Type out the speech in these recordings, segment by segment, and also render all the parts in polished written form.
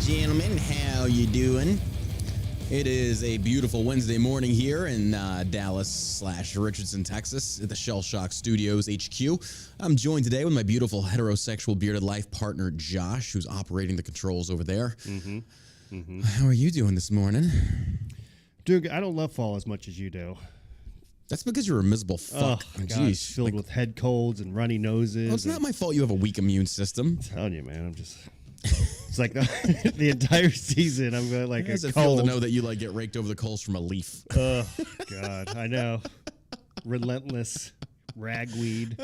gentlemen, how you doing? It is a beautiful Wednesday morning here in Dallas/Richardson, Texas, at the Shell Shock Studios HQ. I'm joined today with my beautiful heterosexual bearded life partner, Josh, who's operating the controls over there. How are you doing this morning? Dude, I don't love fall as much as you do. That's because you're a miserable fuck. Oh, jeez, filled with head colds and runny noses. Well, it's not my fault you have a weak immune system. I'm telling you, man, I'm just... It's like the entire season I'm going like How does a it cold. feel to know that you like get raked over the coals from a leaf? Oh, God, I know. Relentless ragweed.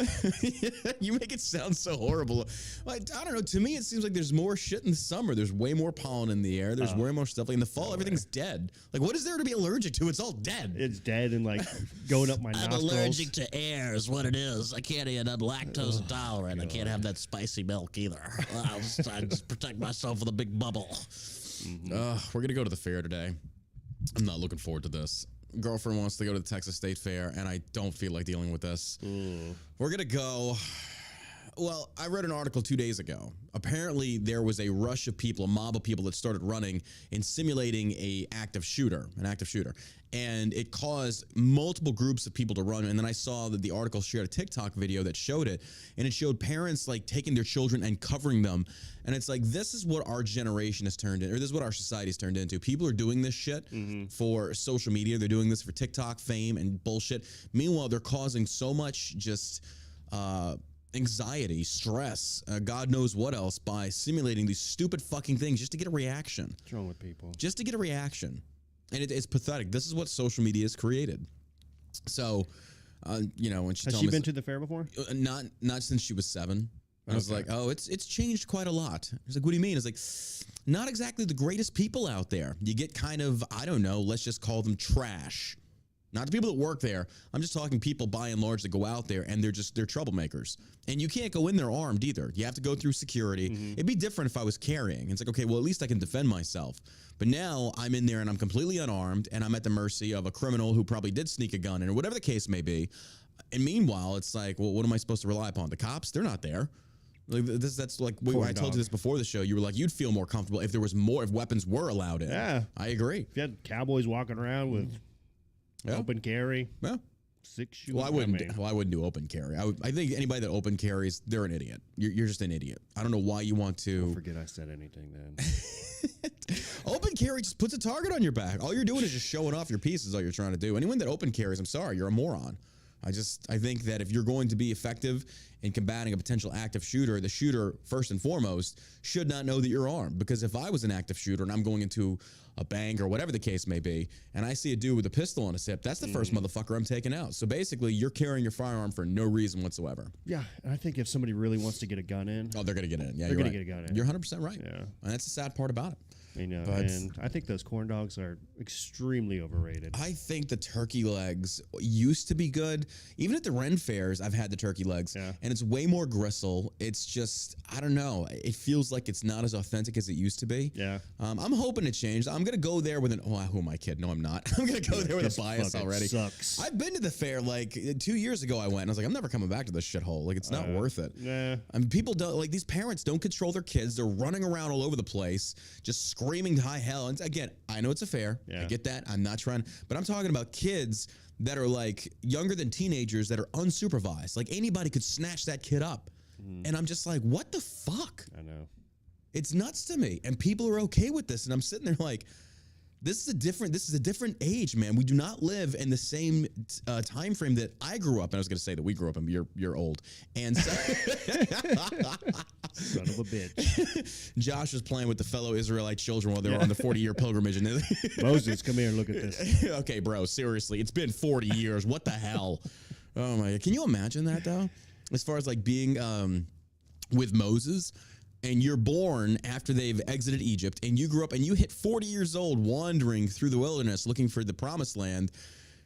You make it sound so horrible. Like, I don't know. To me, it seems like there's more shit in the summer. There's way more pollen in the air. There's way more stuff. Like in the fall, everything's dead. Like, what is there to be allergic to? It's all dead. It's dead and like going up my nostrils. I'm allergic to air is what it is. I can't eat. I'm lactose intolerant. I can't have that spicy milk either. I just protect myself with a big bubble. We're going to go to the fair today. I'm not looking forward to this. Girlfriend wants to go to the Texas State Fair, and I don't feel like dealing with this. We're going to go. Well, I read an article 2 days ago. Apparently, there was a rush of people, a mob of people that started running and simulating an active shooter. And it caused multiple groups of people to run. And then I saw that the article shared a TikTok video that showed it. And it showed parents like taking their children and covering them. And it's like, this is what our generation has turned into, or this is what our society has turned into. People are doing this shit for social media. They're doing this for TikTok fame and bullshit. Meanwhile, they're causing so much just anxiety, stress, God knows what else by simulating these stupid fucking things just to get a reaction. What's wrong with people? Just to get a reaction. And it's pathetic. This is what social media has created. So, you know, when she Has told she me... been to the fair before? Not since she was 7. I was like, oh, it's changed quite a lot. He's like, what do you mean? It's like, not exactly the greatest people out there. You get kind of, I don't know, let's just call them trash. Not the people that work there. I'm just talking people by and large that go out there and they're troublemakers. And you can't go in there armed either. You have to go through security. It'd be different if I was carrying. It's like, okay, well, at least I can defend myself. But now I'm in there and I'm completely unarmed and I'm at the mercy of a criminal who probably did sneak a gun in or whatever the case may be. And meanwhile, it's like, well, what am I supposed to rely upon? The cops? They're not there. Like that's like I told you this before the show. You were like, you'd feel more comfortable if there was more, if weapons were allowed in. Yeah. I agree. If you had cowboys walking around with open carry. Yeah. 6 shooters. Well, I wouldn't do open carry. I think anybody that open carries, they're an idiot. You're just an idiot. I don't know why you want to. Don't forget I said anything then. Open carry just puts a target on your back. All you're doing is just showing off your piece is all you're trying to do. Anyone that open carries, I'm sorry, you're a moron. I think that if you're going to be effective in combating a potential active shooter, the shooter, first and foremost, should not know that you're armed. Because if I was an active shooter and I'm going into a bank or whatever the case may be, and I see a dude with a pistol on his hip, that's the first motherfucker I'm taking out. So basically, you're carrying your firearm for no reason whatsoever. Yeah, and I think if somebody really wants to get a gun in... Oh, they're going to get in. Yeah, they're going to get a gun in. You're 100% right. Yeah. And that's the sad part about it. You know, But- and I think those corn dogs are extremely overrated. I think the turkey legs used to be good. Even at the Ren fairs, I've had the turkey legs, and it's way more gristle. It's just, I don't know. It feels like it's not as authentic as it used to be. Yeah. I'm hoping it changed. I'm going to go there with who am I kidding? No, I'm not. I'm going to go there with a bias already. Sucks. I've been to the fair like 2 years ago. I went and I was like, I'm never coming back to this shithole. Like, it's not worth it. Yeah. I mean, people don't, like, these parents don't control their kids. They're running around all over the place, just screaming high hell. And again, I know it's a fair. Yeah. I get that. I'm not trying, but I'm talking about kids that are like younger than teenagers that are unsupervised. Like anybody could snatch that kid up. And I'm just like, what the fuck? I know. It's nuts to me. And people are okay with this. And I'm sitting there like, this is a different age, man. We do not live in the same time frame that I grew up. And I was going to say that we grew up, and you're old. And so Son of a bitch. Josh was playing with the fellow Israelite children while they were on the 40-year pilgrimage. And Moses, come here and look at this. Okay, bro, seriously. It's been 40 years. What the hell? Oh, my God. Can you imagine that, though? As far as, like, being with Moses, and you're born after they've exited Egypt, and you grew up and you hit 40 years old wandering through the wilderness looking for the promised land,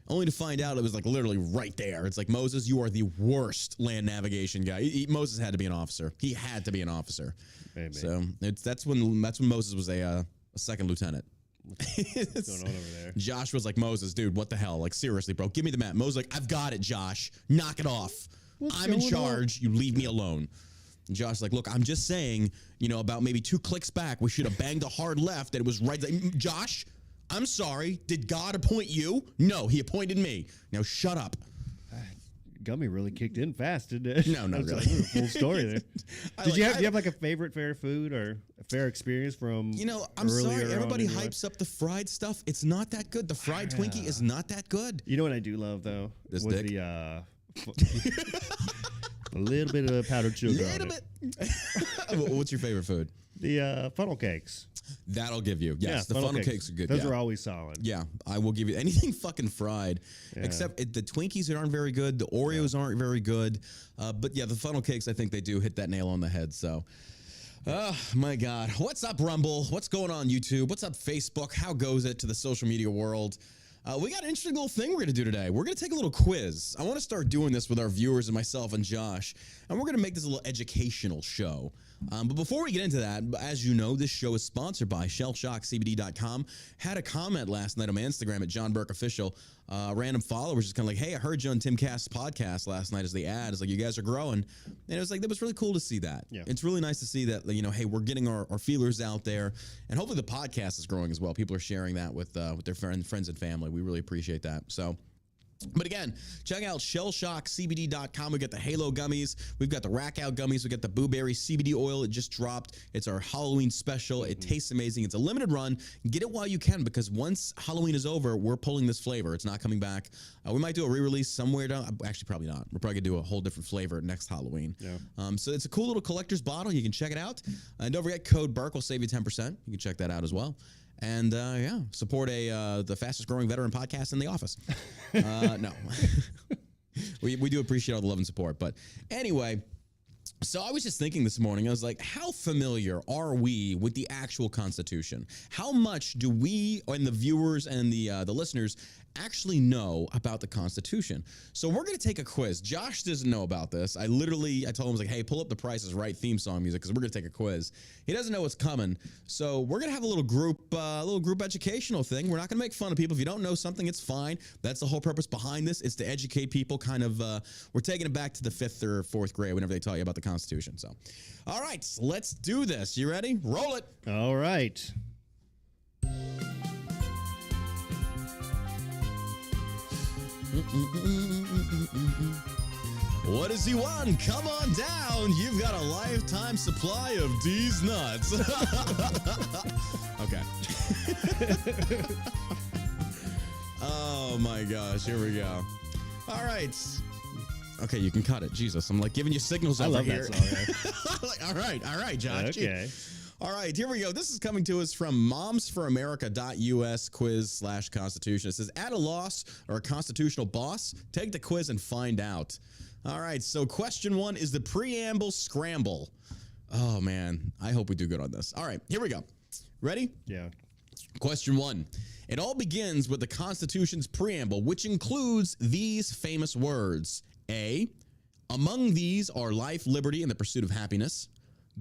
only to find out it was like literally right there. It's like, Moses, you are the worst land navigation guy. Moses had to be an officer. He had to be an officer. Maybe. So that's when Moses was a second lieutenant. What's going on over there? Josh was like, Moses, dude, what the hell? Like, seriously, bro, give me the map. Moses like, I've got it, Josh. Knock it off. I'm in charge. You leave me alone. And Josh's like, look, I'm just saying, about maybe 2 clicks back, we should have banged a hard left and it was right. Josh, I'm sorry. Did God appoint you? No, he appointed me. Now shut up. Gummy really kicked in fast, didn't it? No, not really. Full story there. Do you have like a favorite fair food or a fair experience from? I'm sorry. Everybody hypes up the fried stuff. It's not that good. The fried Twinkie is not that good. You know what I do love though? This was dick. A little bit of powdered sugar. A little bit. What's your favorite food? The funnel cakes. That'll give you. Yes, the funnel cakes are good. Those are always solid. Yeah, I will give you anything fucking fried, except the Twinkies aren't very good. The Oreos aren't very good. But yeah, the funnel cakes, I think they do hit that nail on the head. So, oh my God. What's up, Rumble? What's going on, YouTube? What's up, Facebook? How goes it to the social media world? We got an interesting little thing we're going to do today. We're going to take a little quiz. I want to start doing this with our viewers and myself and Josh, and we're going to make this a little educational show. But before we get into that, as you know, this show is sponsored by shellshockcbd.com. Had a comment last night on my Instagram at John Burke Official. Random follower was just kind of like, hey, I heard you on Tim Cast's podcast last night as the ad. It's like, you guys are growing. And it was like, that was really cool to see that. Yeah. It's really nice to see that, hey, we're getting our feelers out there. And hopefully the podcast is growing as well. People are sharing that with their friends and family. We really appreciate that. So, but again, check out shellshockcbd.com. We got the Halo gummies. We've got the Rack Out gummies. We got the Blueberry CBD oil. It just dropped. It's our Halloween special. It tastes amazing. It's a limited run. Get it while you can, because once Halloween is over, we're pulling this flavor. It's not coming back. We might do a re-release somewhere down. Actually, probably not. We're probably gonna do a whole different flavor next Halloween. Yeah. So it's a cool little collector's bottle. You can check it out. And don't forget, code Burke will save you 10%. You can check that out as well. And support the fastest growing veteran podcast in the office. No, we do appreciate all the love and support. But anyway, so I was just thinking this morning, I was like, how familiar are we with the actual Constitution? How much do we and the viewers and the listeners actually know about the Constitution? So we're going to take a quiz. Josh doesn't know about this. I told him, I was like, hey, pull up the Price is Right theme song music, because we're going to take a quiz. He doesn't know what's coming. So we're going to have a little group educational thing. We're not going to make fun of people. If you don't know something, it's fine. That's the whole purpose behind this, is to educate people. Kind of, we're taking it back to the 5th or 4th grade whenever they taught you about the Constitution. So, all right, let's do this. You ready? Roll it. All right. What does he want? Come on down. You've got a lifetime supply of D's nuts. Okay. Oh my gosh. Here we go. All right. Okay, you can cut it. Jesus, I'm like giving you signals over here. I love that song. Like, all right, Josh. Okay. All right, here we go. This is coming to us from momsforamerica.us quiz/constitution. It says, at a loss or a constitutional boss, take the quiz and find out. All right, so question 1 is the preamble scramble. Oh, man. I hope we do good on this. All right, here we go. Ready? Yeah. Question 1. It all begins with the Constitution's preamble, which includes these famous words. A, among these are life, liberty, and the pursuit of happiness.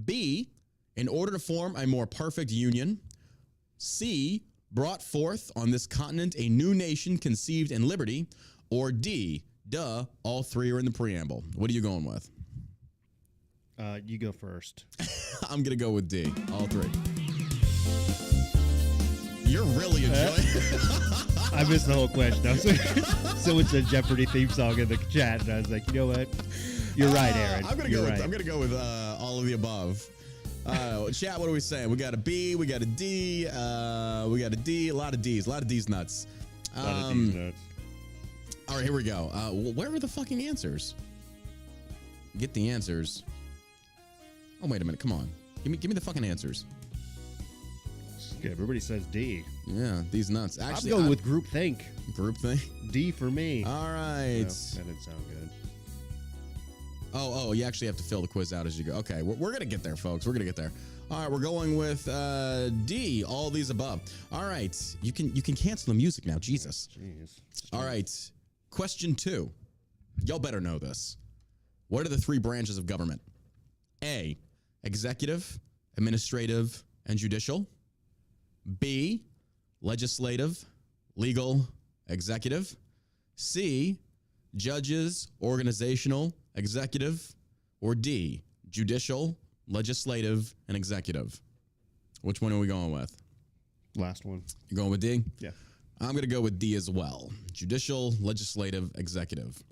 B, in order to form a more perfect union. C, brought forth on this continent a new nation conceived in liberty. Or D, duh, all 3 are in the preamble. What are you going with? You go first. I'm going to go with D, all 3. You're really enjoying it. I missed the whole question. I was someone said Jeopardy theme song in the chat, and I was like, you know what? You're right, Aaron. I'm gonna go with all of the above. Chat, what are we saying? We got a B, we got a D, we got a D, a lot of D's nuts. A lot of D's nuts. All right, here we go. Where are the fucking answers? Get the answers. Oh, wait a minute. Come on. Give me the fucking answers. Yeah, everybody says D. Yeah, these nuts. Actually, I'm going with groupthink. Groupthink? D for me. All right. No, that didn't sound good. Oh, you actually have to fill the quiz out as you go. Okay, we're going to get there, folks. We're going to get there. All right, we're going with D, all these above. All right, you can cancel the music now. Jesus. Jeez. All right, question 2. Y'all better know this. What are the 3 branches of government? A, executive, administrative, and judicial. B, legislative, legal, executive. C, judges, organizational, executive. Or D, judicial, legislative, and executive. Which one are we going with? Last one. You going with D? Yeah. I'm going to go with D as well. Judicial, legislative, executive.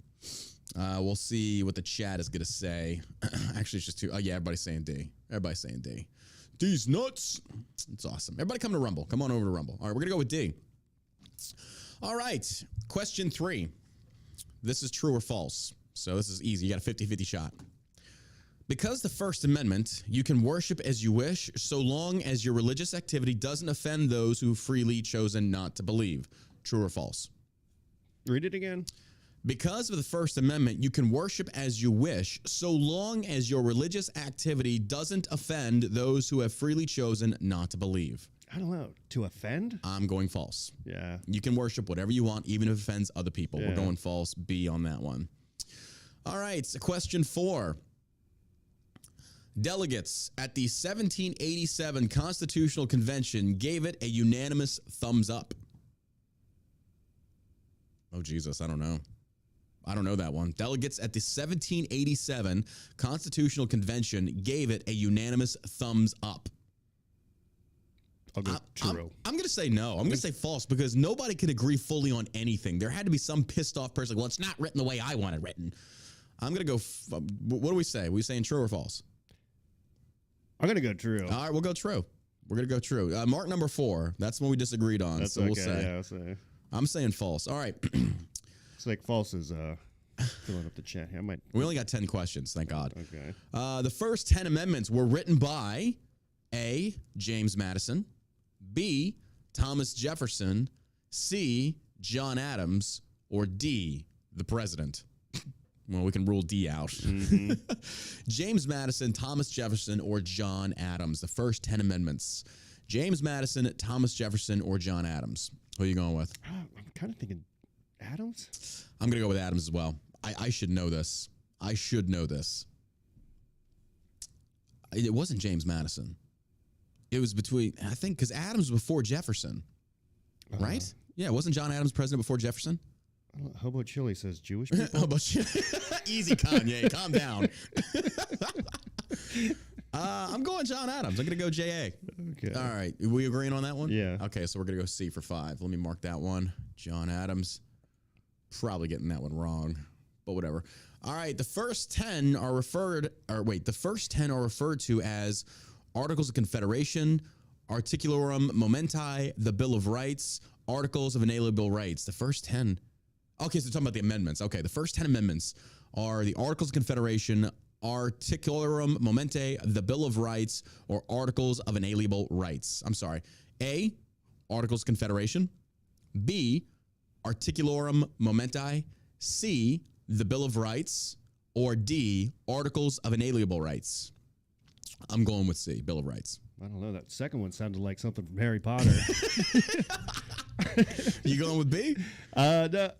We'll see what the chat is going to say. Actually, it's just two. Oh, yeah, everybody's saying D. Everybody's saying D. D's nuts. It's awesome. Everybody come to Rumble. Come on over to Rumble. All right, we're going to go with D. All right. Question 3. This is true or false. So this is easy. You got a 50-50 shot. Because the First Amendment, you can worship as you wish so long as your religious activity doesn't offend those who freely chosen not to believe. True or false? Read it again. Because of the First Amendment, you can worship as you wish so long as your religious activity doesn't offend those who have freely chosen not to believe. I don't know. To offend? I'm going false. Yeah. You can worship whatever you want, even if it offends other people. Yeah. We're going false. B on that one. All right. So question 4. Delegates at the 1787 Constitutional Convention gave it a unanimous thumbs up. Oh, Jesus. I don't know. I don't know that one. Delegates at the 1787 Constitutional Convention gave it a unanimous thumbs up. I'll go true. I'm going to say no. I'm going to say false because nobody can agree fully on anything. There had to be some pissed off person. Well, it's not written the way I want it written. I'm going to go. What do we say? Are we saying true or false? I'm going to go true. All right, we'll go true. We're going to go true. Mark number 4. That's the one we disagreed on. That's so okay. we'll say. Yeah, I'll say. I'm saying false. All right. It's like false is filling up the chat. I might. We only got 10 questions. Thank God. Okay. The first 10 amendments were written by A, James Madison, B, Thomas Jefferson, C, John Adams, or D, the president. Well, we can rule D out. Mm-hmm. James Madison, Thomas Jefferson, or John Adams. The first 10 amendments. James Madison, Thomas Jefferson, or John Adams. Who are you going with? I'm kind of thinking Adams. I'm going to go with Adams as well. I should know this. I should know this. It wasn't James Madison. It was between, I think, because Adams was before Jefferson. Right? Yeah, wasn't John Adams president before Jefferson? Hobo Chili says Jewish people. Hobo Chili. Easy, Kanye. Calm down. I'm going John Adams. I'm going to go J.A. Okay. All right. Are we agreeing on that one? Yeah. Okay, so we're going to go C for 5. Let me mark that one. John Adams. Probably getting that one wrong, but whatever. All right. The first 10 are referred to as Articles of Confederation, Articulorum Momenti, the Bill of Rights, Articles of Inalienable Rights. The first 10. Okay, so we're talking about the amendments. Okay, the first 10 amendments are the Articles of Confederation, Articulorum Momenti, the Bill of Rights, or Articles of Inalienable Rights. I'm sorry. A, Articles of Confederation. B, Articulorum Momenti. C, the Bill of Rights. Or D, Articles of Inalienable Rights. I'm going with C, Bill of Rights. I don't know. That second one sounded like something from Harry Potter. You going with B? No.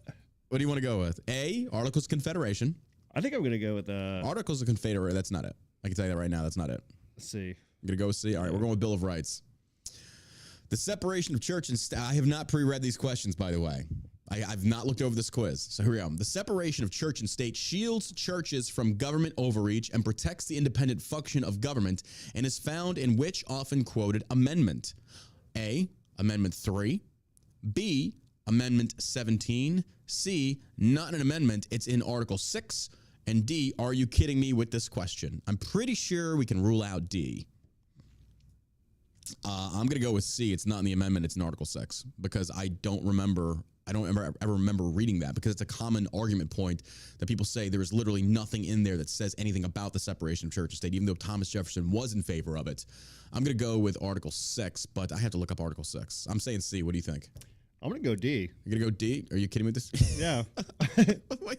What do you want to go with? A, Articles of Confederation. I think I'm going to go with Articles of Confederation. That's not it. I can tell you that right now. That's not it. C. I'm going to go with C. All right, we're going with Bill of Rights. The separation of church and state. I have not pre-read these questions, by the way. I've not looked over this quiz. So here we go. The separation of church and state shields churches from government overreach and protects the independent function of government and is found in which often quoted amendment? A, Amendment 3. B, Amendment 17. C, not an amendment. It's in Article 6. And D, are you kidding me with this question? I'm pretty sure we can rule out D. I'm going to go with C. It's not in the amendment. It's in Article 6 because I don't ever remember reading that because it's a common argument point that people say there is literally nothing in there that says anything about the separation of church and state, even though Thomas Jefferson was in favor of it. I'm going to go with Article 6, but I have to look up Article 6. I'm saying C. What do you think? I'm going to go D. You're going to go D? Are you kidding me with this? Yeah. wait.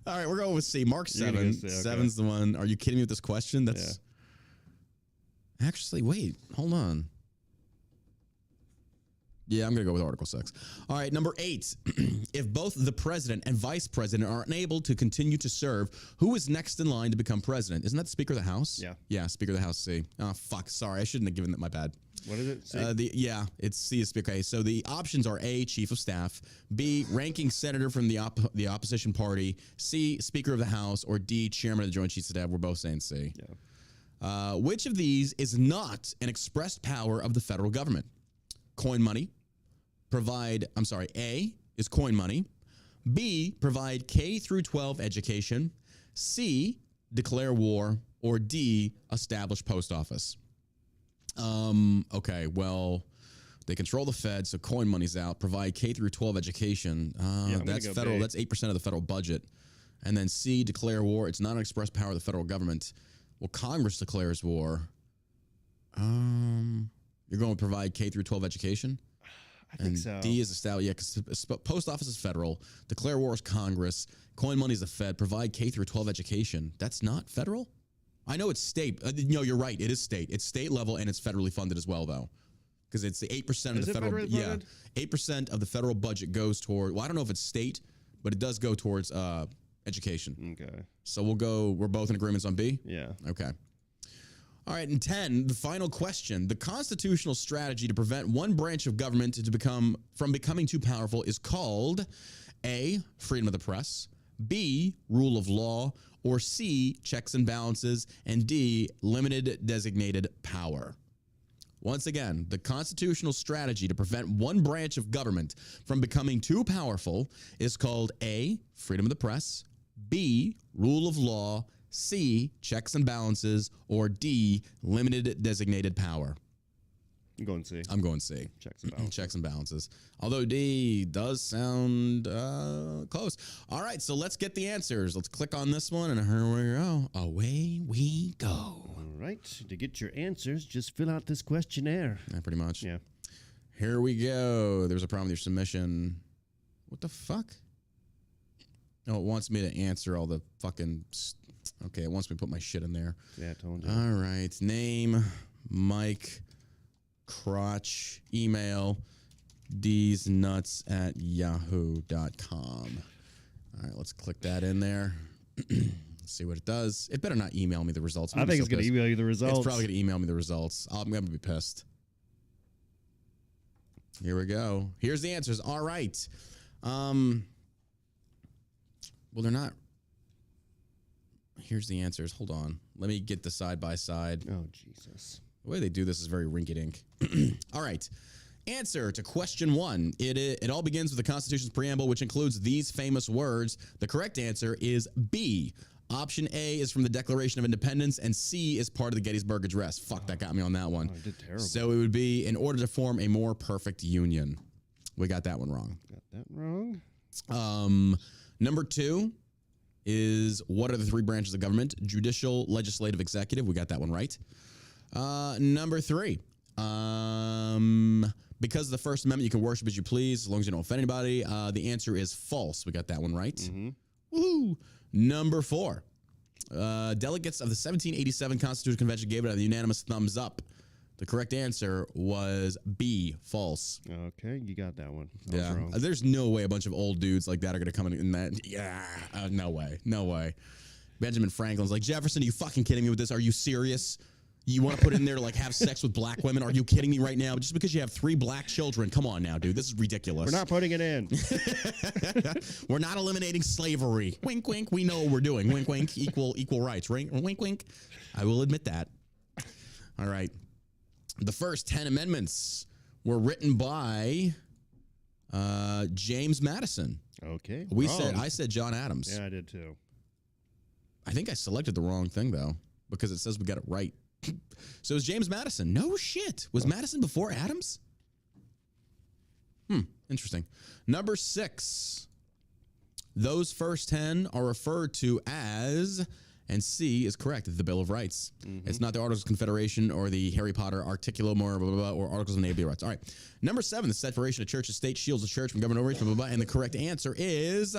All right, we're going with C. Mark 7. C, okay. 7's the one. Are you kidding me with this question? That's Actually, wait. Hold on. Yeah, I'm going to go with Article 6. All right, number 8. If both the president and vice president are unable to continue to serve, who is next in line to become president? Isn't that the Speaker of the House? Yeah. Yeah, Speaker of the House, C. Oh, fuck. Sorry, I shouldn't have given that. My bad. What is it? C? It's C is Speaker. Okay, so the options are A, Chief of Staff, B, Ranking Senator from the opposition party, C, Speaker of the House, or D, Chairman of the Joint Chiefs of Staff. We're both saying C. Yeah. Which of these is not an expressed power of the federal government? Coin money. A is coin money. B, provide K through 12 education. C, declare war. Or D, establish post office. Okay, well, they control the Fed, so coin money's out. Provide K through 12 education. That's federal. B. That's 8% of the federal budget. And then C, declare war. It's not an express power of the federal government. Well, Congress declares war. You're going to provide K through 12 education? I think so. D is established. Yeah, because post office is federal. Declare war is Congress. Coin money is the Fed. Provide K through 12 education. That's not federal? I know it's state. No, you're right. It is state. It's state level and it's federally funded as well, though. Because it's the 8% of the federal. Yeah, 8% of the federal budget goes toward. Well, I don't know if it's state, but it does go towards education. Okay. So we're both in agreements on B? Yeah. Okay. All right, and 10, the final question. The constitutional strategy to prevent one branch of government from becoming too powerful is called A, freedom of the press, B, rule of law, or C, checks and balances, and D, limited designated power. Once again, the constitutional strategy to prevent one branch of government from becoming too powerful is called A, freedom of the press, B, rule of law, C, checks and balances, or D, limited designated power. I'm going C. I'm going C. Checks and balances. Checks and balances. Although D does sound close. All right, so let's get the answers. Let's click on this one, and here we go. Away we go. All right. To get your answers, just fill out this questionnaire. Yeah, pretty much. Yeah. Here we go. There's a problem with your submission. What the fuck? No, it wants me to answer all the fucking... Okay, it wants me to put my shit in there. Yeah, I told you. All right. Name, Mike, crotch, email, dsnuts@yahoo.com. All right, let's click that in there. Let's see what it does. It better not email me the results. I think it's going to email you the results. It's probably going to email me the results. I'm going to be pissed. Here we go. Here's the answers. All right. Well, they're not. Here's the answers. Hold on. Let me get the side by side. Oh, Jesus. The way they do this is very rinky-dink. All right. Answer to question 1. It all begins with the Constitution's preamble, which includes these famous words. The correct answer is B. Option A is from the Declaration of Independence, and C is part of the Gettysburg Address. Fuck, that got me on that one. I did terrible. So it would be in order to form a more perfect union. We got that one wrong. Got that wrong. Number 2 is what are the 3 branches of government? Judicial, legislative, executive. We got that one right. Number 3. Because of the First Amendment, you can worship as you please as long as you don't offend anybody. The answer is false. We got that one right. Mm-hmm. Woo! Number 4. Delegates of the 1787 Constitutional Convention gave it a unanimous thumbs up. The correct answer was B, false. Okay, you got that one. I was wrong. There's no way a bunch of old dudes like that are going to come in that. Yeah, no way. No way. Benjamin Franklin's like, Jefferson, are you fucking kidding me with this? Are you serious? You want to put it in there to like have sex with black women? Are you kidding me right now? Just because you have 3 black children. Come on now, dude. This is ridiculous. We're not putting it in. We're not eliminating slavery. Wink, wink. We know what we're doing. Wink, wink. Equal rights. Right? Wink, wink. I will admit that. All right. The first 10 amendments were written by James Madison. Okay. I said John Adams. Yeah, I did too. I think I selected the wrong thing though, because it says we got it right. So it was James Madison. No shit. Was Madison before Adams? Interesting. Number 6. Those first 10 are referred to as, and C is correct, the Bill of Rights. Mm-hmm. It's not the Articles of Confederation or the Harry Potter Articulum or blah, blah, blah, or Articles of Native Rights. All right. Number 7, the separation of church and state shields the church from government overreach, blah, blah, blah. And the correct answer is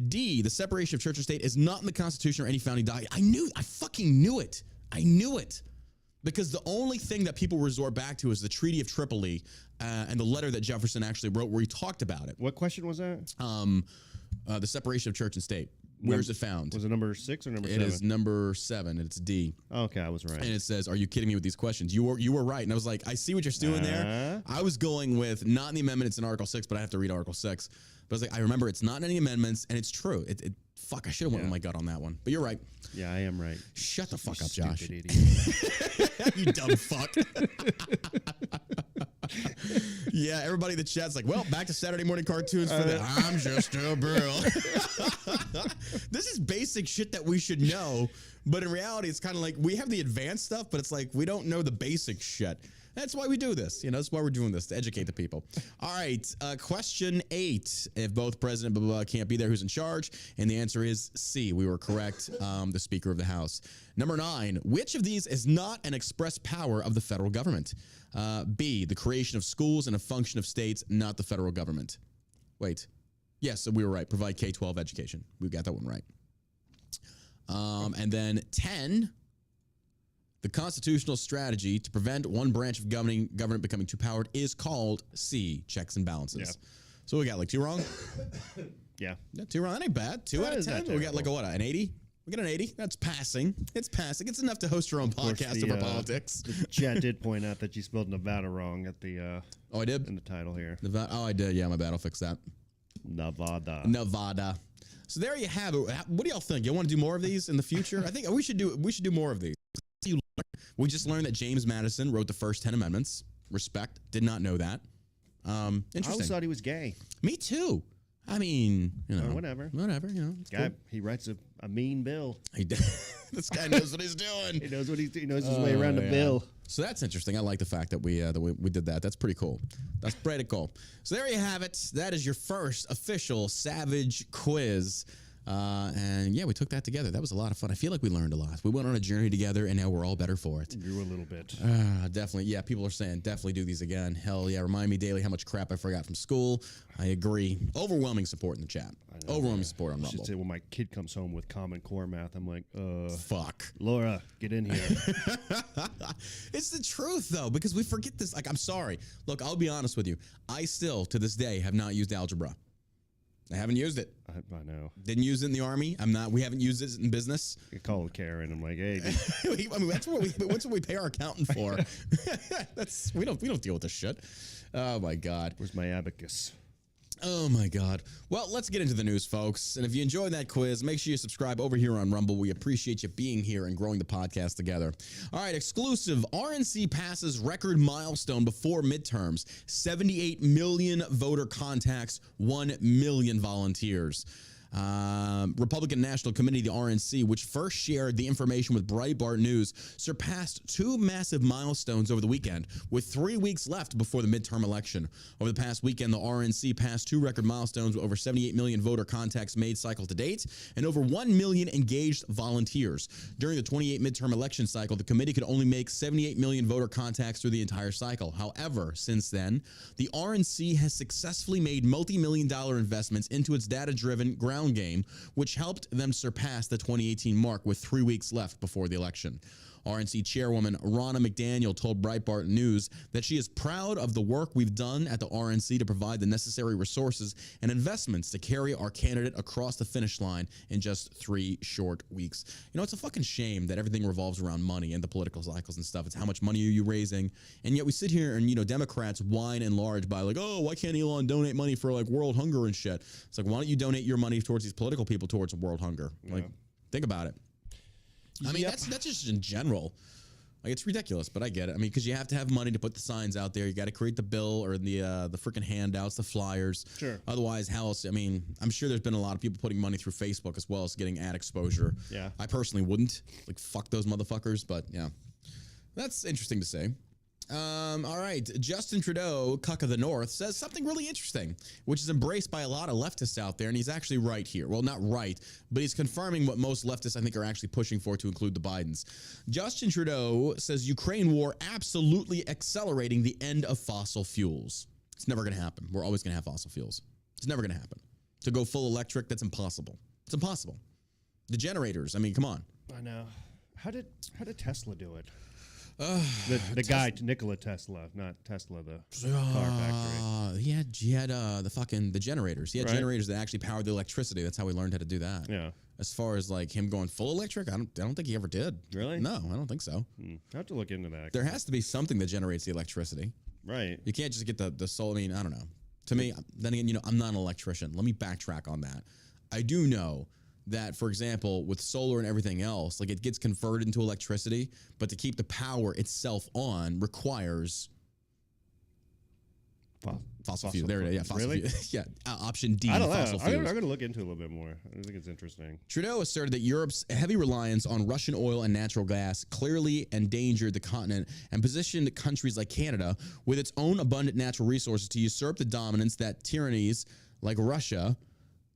D. The separation of church and state is not in the Constitution or any founding document. I fucking knew it. I knew it. Because the only thing that people resort back to is the Treaty of Tripoli and the letter that Jefferson actually wrote where he talked about it. What question was that? The separation of church and state. Where's it found? Was it number 6 or number 7? It is number 7, and it's D. Okay, I was right. And it says, "Are you kidding me with these questions?" You were right, and I was like, I see what you're doing there. I was going with not in the amendment; it's in Article 6, but I have to read Article 6. But I was like, I remember it's not in any amendments, and it's true. Fuck, I should have went with my gut on that one. But you're right. Yeah, I am right. Shut the fuck up, Josh. Stupid idiot. You dumb fuck. Yeah, everybody in the chat's like, well, back to Saturday morning cartoons for that. I'm just a girl. This is basic shit that we should know, but in reality, it's kind of like we have the advanced stuff, but it's like we don't know the basic shit. That's why we do this. That's why we're doing this, to educate the people. All right, question 8. If both President blah, blah, blah can't be there, who's in charge? And the answer is C. We were correct. The Speaker of the House. Number 9. Which of these is not an express power of the federal government? B. The creation of schools and a function of states, not the federal government. Wait. Yes, so we were right. Provide K-12 education. We got that one right. And then 10. The constitutional strategy to prevent one branch of government becoming too powered is called C. Checks and balances. Yeah. So we got like 2 wrong? Yeah. 2 wrong. That ain't bad. 2 out of 10. We got like an 80? We got an 80. That's passing. It's passing. It's enough to host your own podcast over politics. The chat did point out that you spelled Nevada wrong at the oh, I did? In the title here. Nevada. Oh, I did. Yeah, my bad. I'll fix that. Nevada. So there you have it. What do y'all think? You want to do more of these in the future? I think we should do more of these. We just learned that James Madison wrote the first 10 amendments. Respect. Did not know that. Interesting. I always thought he was gay. Me too. I mean, whatever. Guy, he writes a mean bill. This guy knows what he's doing. He knows his way around the bill. So that's interesting. I like the fact that we did that. That's pretty cool. That's pretty cool. So there you have it. That is your first official Savage quiz. And yeah, we took that together. That was a lot of fun. I feel like we learned a lot. We went on a journey together, and now we're all better for it. Grew a little bit. Definitely. Yeah, people are saying definitely do these again. Hell yeah, remind me daily how much crap I forgot from school. I agree. Overwhelming support in the chat. Overwhelming support on Rumble. I should say when my kid comes home with Common Core math, I'm like, fuck. Laura, get in here. It's the truth, though, because we forget this. Like, I'm sorry. Look, I'll be honest with you. I still, to this day, have not used algebra. I haven't used it. I know. Didn't use it in the Army. We haven't used it in business. You call Karen. I'm like, hey. I mean, that's what we pay our accountant for. We don't deal with this shit. Oh my God. Where's my abacus? Oh my God. Well, let's get into the news, folks. And if you enjoyed that quiz, make sure you subscribe over here on Rumble. We appreciate you being here and growing the podcast together. All right, exclusive. RNC passes record milestone before midterms. 78 million voter contacts, 1 million volunteers. Republican National Committee, the RNC, which first shared the information with Breitbart News, surpassed 2 massive milestones over the weekend, with 3 weeks left before the midterm election. Over the past weekend, the RNC passed 2 record milestones with over 78 million voter contacts made cycle to date and over 1 million engaged volunteers. During the 28 midterm election cycle, the committee could only make 78 million voter contacts through the entire cycle. However, since then, the RNC has successfully made multi-million-dollar investments into its data-driven ground game, which helped them surpass the 2018 mark with 3 weeks left before the election. RNC chairwoman Ronna McDaniel told Breitbart News that she is proud of the work we've done at the RNC to provide the necessary resources and investments to carry our candidate across the finish line in just 3 short weeks. It's a fucking shame that everything revolves around money and the political cycles and stuff. It's how much money are you raising? And yet we sit here and, Democrats whine and large by like, oh, why can't Elon donate money for like world hunger and shit? It's like, why don't you donate your money towards these political people towards world hunger? Like, think about it. I mean, that's just in general. Like, it's ridiculous, but I get it. I mean, because you have to have money to put the signs out there. You got to create the bill or the freaking handouts, the flyers. Sure. Otherwise, how else? I mean, I'm sure there's been a lot of people putting money through Facebook as well as getting ad exposure. Yeah. I personally wouldn't. Like, fuck those motherfuckers, but yeah. That's interesting to say. All right. Justin Trudeau, Cuck of the North, says something really interesting, which is embraced by a lot of leftists out there, and he's actually right here. Well, not right, but he's confirming what most leftists, I think, are actually pushing for, to include the Bidens. Justin Trudeau says Ukraine war absolutely accelerating the end of fossil fuels. It's never going to happen. We're always going to have fossil fuels. It's never going to happen. To go full electric, that's impossible. It's impossible. The generators, I mean, come on. I know. How did Tesla do it? The guy, Nikola Tesla, not Tesla, the car factory. He had the generators. He had Right. generators that actually powered the electricity. That's how we learned how to do that. Yeah. As far as like him going full electric, I don't think he ever did. Really? No, I don't think so. I have to look into that. There has to be something that generates the electricity. Right. You can't just get the solar. I mean, I don't know. To me, then again, I'm not an electrician. Let me backtrack on that. I do know that, for example, with solar and everything else, like it gets converted into electricity, but to keep the power itself on requires fossil fuel. There it is. Yeah, fossil Really? fuel. Yeah, option D. I don't know. Fossil I'm fuels. going to look into it a little bit more. I think it's interesting. Trudeau asserted that Europe's heavy reliance on Russian oil and natural gas clearly endangered the continent and positioned countries like Canada with its own abundant natural resources to usurp the dominance that tyrannies like Russia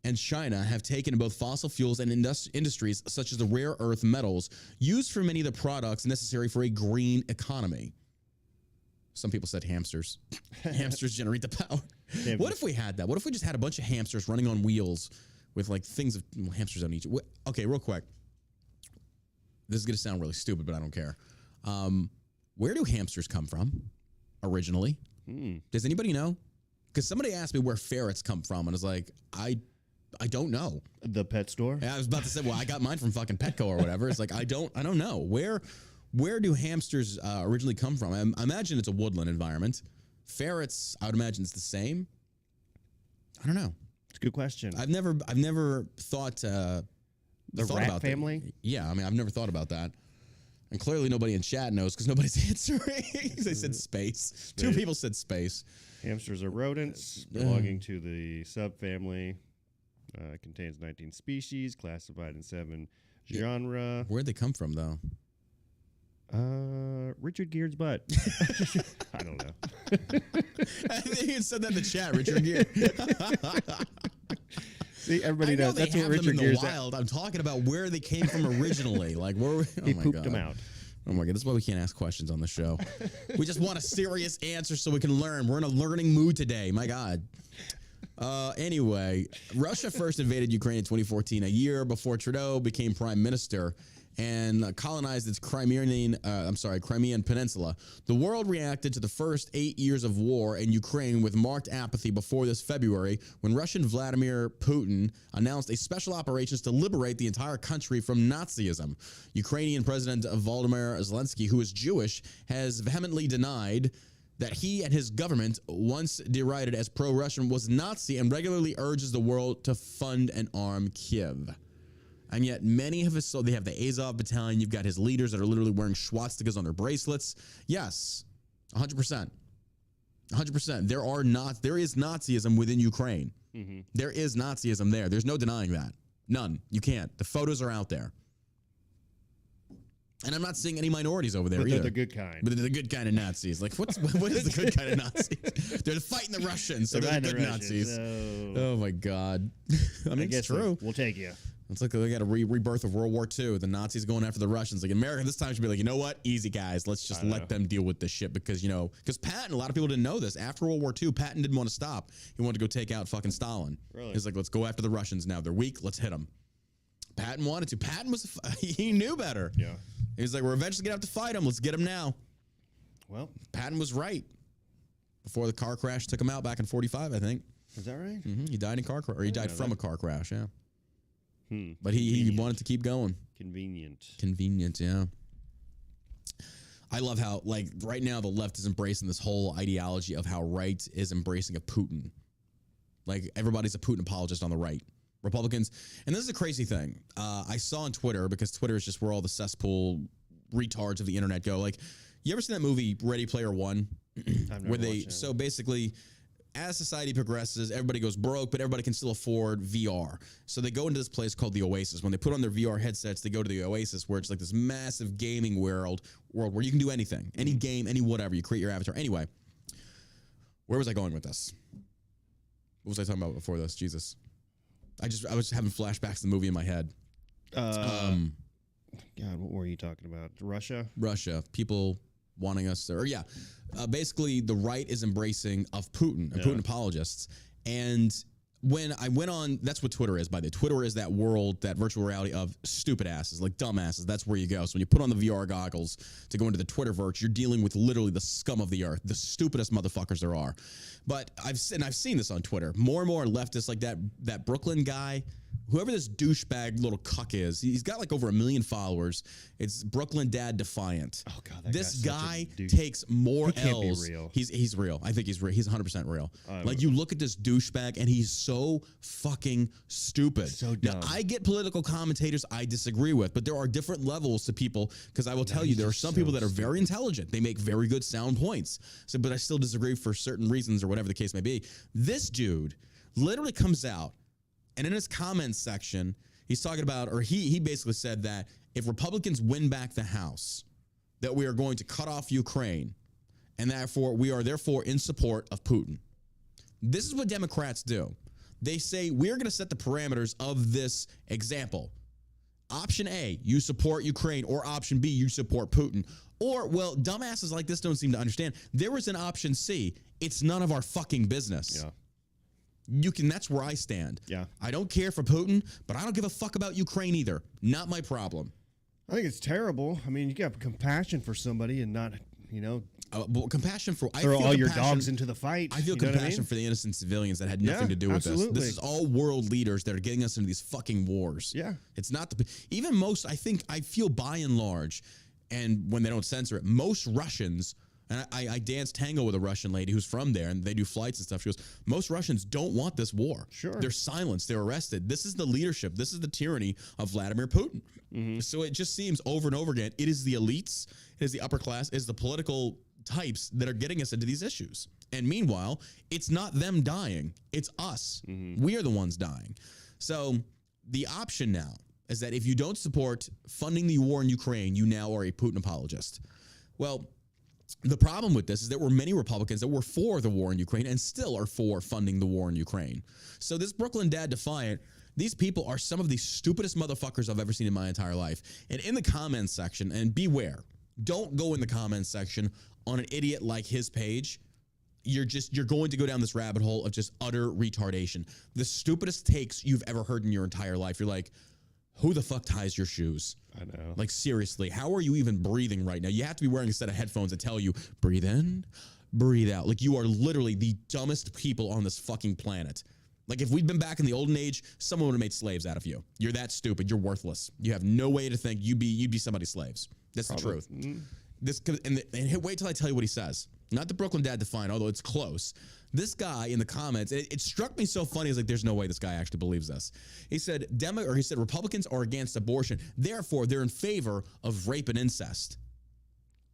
and China have taken in both fossil fuels and industries such as the rare earth metals used for many of the products necessary for a green economy. Some people said hamsters. Hamsters generate the power. Hamsters. What if we had that? What if we just had a bunch of hamsters running on wheels with like things of hamsters don't eat you? Okay, real quick. This is going to sound really stupid, but I don't care. Where do hamsters come from originally? Does anybody know? Because somebody asked me where ferrets come from, and I was like, I don't know. The pet store? Yeah, I was about to say, well, I got mine from fucking Petco or whatever. It's like I don't know where do hamsters originally come from? I imagine it's a woodland environment. Ferrets, I would imagine it's the same. I don't know. It's a good question. I've never thought The thought rat about family? that. Yeah, I mean, I've never thought about that. And clearly nobody in chat knows because nobody's answering. They said space. Two people said space. Hamsters are rodents belonging to the subfamily. Contains 19 species, classified in 7 genre. Where'd they come from, though? Richard Gere's butt. I don't know. I think you said that in the chat, Richard Gere. See, everybody I know knows. they That's what have them Richard in the Gere's. wild. I'm talking about where they came from originally. Like, where He pooped them out. Oh my God, this is why we can't ask questions on the show. We just want a serious answer so we can learn. We're in a learning mood today. My God. Anyway, Russia first invaded Ukraine in 2014, a year before Trudeau became prime minister, and colonized its Crimean Peninsula. The world reacted to the first 8 years of war in Ukraine with marked apathy before this February, when Russian Vladimir Putin announced a special operations to liberate the entire country from Nazism. Ukrainian President Volodymyr Zelensky, who is Jewish, has vehemently denied that he and his government, once derided as pro-Russian, was Nazi, and regularly urges the world to fund and arm Kiev. And yet many of his, so they have the Azov battalion. You've got his leaders that are literally wearing swastikas on their bracelets. Yes, 100%. 100%. There is Nazism within Ukraine. Mm-hmm. There is Nazism there. There's no denying that. None. You can't. The photos are out there. And I'm not seeing any minorities over there But either. they're the good kind. But they're the good kind of Nazis. Like, what is the good kind of Nazis? They're fighting the Russians, so they're the good Nazis. Oh, my God. I mean, it's true. We'll take you. It's like they got a rebirth of World War II. The Nazis going after the Russians. Like, America this time should be like, you know what? Easy, guys. Let's just let them deal with this shit because, Patton, a lot of people didn't know this. After World War II, Patton didn't want to stop. He wanted to go take out fucking Stalin. Really? He's like, let's go after the Russians now. They're weak. Let's hit them. Patton wanted to. Patton was, he knew better. Yeah. He was like, we're eventually going to have to fight them. Let's get them now. Well, Patton was right. Before the car crash took him out back in 45, I think. is that right? Mm-hmm. He died in car crash, or he died from a car crash, yeah. But he Convenient. wanted to keep going. Convenient. Yeah. I love how, like, right now the left is embracing this whole ideology of how right is embracing a Putin. Like, everybody's a Putin apologist on the right. Republicans, and this is a crazy thing. I saw on Twitter, because Twitter is just where all the cesspool retards of the internet go. Like, you ever seen that movie Ready Player One? Where they, so basically, as society progresses, everybody goes broke, but everybody can still afford VR. So they go into this place called the Oasis. When they put on their VR headsets, they go to the Oasis, where it's like this massive gaming world where you can do anything, any game, any whatever. You create your avatar. Anyway, where was I going with this? What was I talking about before this? Jesus. I was having flashbacks to the movie in my head. God, what were you talking about? Russia? People wanting us to, basically the right is embracing of Putin and Putin apologists. And when I went on, that's what Twitter is, by the way. Twitter is that world, that virtual reality of stupid asses, like dumb asses. That's where you go. So when you put on the VR goggles to go into the Twitterverse, you're dealing with literally the scum of the earth, the stupidest motherfuckers there are. But I've seen this on Twitter. More and more leftists, like that Brooklyn guy, whoever this douchebag little cuck is, he's got like over 1 million followers. It's Brooklyn Dad Defiant. Oh God, this guy takes more he can't L's. Be real. He's real. I think he's real. He's 100% real. Like you look at this douchebag and he's so fucking stupid. So dumb. Now, I get political commentators I disagree with, but there are different levels to people because I will tell you there are some people that are very intelligent. They make very good sound points. So, but I still disagree for certain reasons or whatever the case may be. This dude literally comes out. And in his comments section, he's talking about, or he basically said that if Republicans win back the House, that we are going to cut off Ukraine, and therefore we are in support of Putin. This is what Democrats do. They say we're going to set the parameters of this example. Option A, you support Ukraine, or option B, you support Putin. Or, well, dumbasses like this don't seem to understand. There was an option C. It's none of our fucking business. Yeah. That's where I stand. Yeah. I don't care for Putin, but I don't give a fuck about Ukraine either. Not my problem. I think it's terrible. I mean, you got compassion for somebody and not, But compassion for throw all your dogs into the fight. I feel compassion for the innocent civilians that had nothing to do with this. This is all world leaders that are getting us into these fucking wars. Yeah. It's not even most, I feel by and large, and when they don't censor it, most Russians. And I danced tango with a Russian lady who's from there, and they do flights and stuff. She goes, most Russians don't want this war. Sure. They're silenced. They're arrested. This is the leadership. This is the tyranny of Vladimir Putin. Mm-hmm. So it just seems over and over again, it is the elites, it is the upper class, it is the political types that are getting us into these issues. And meanwhile, it's not them dying. It's us. Mm-hmm. We are the ones dying. So the option now is that if you don't support funding the war in Ukraine, you now are a Putin apologist. Well, the problem with this is there were many Republicans that were for the war in Ukraine and still are for funding the war in Ukraine. So this Brooklyn Dad Defiant, these people are some of the stupidest motherfuckers I've ever seen in my entire life. And in the comments section, and beware, don't go in the comments section on an idiot like his page. You're going to go down this rabbit hole of just utter retardation. The stupidest takes you've ever heard in your entire life. You're like, who the fuck ties your shoes? I know. Like, seriously, how are you even breathing right now? You have to be wearing a set of headphones that tell you, breathe in, breathe out. Like, you are literally the dumbest people on this fucking planet. Like, if we'd been back in the olden age, someone would have made slaves out of you. You're that stupid. You're worthless. You have no way to think you'd be somebody's slaves. That's the truth. And wait till I tell you what he says. Not the Brooklyn Dad Defiant, although it's close. This guy in the comments, it struck me so funny. It's like, there's no way this guy actually believes this. He said, Republicans are against abortion. Therefore, they're in favor of rape and incest.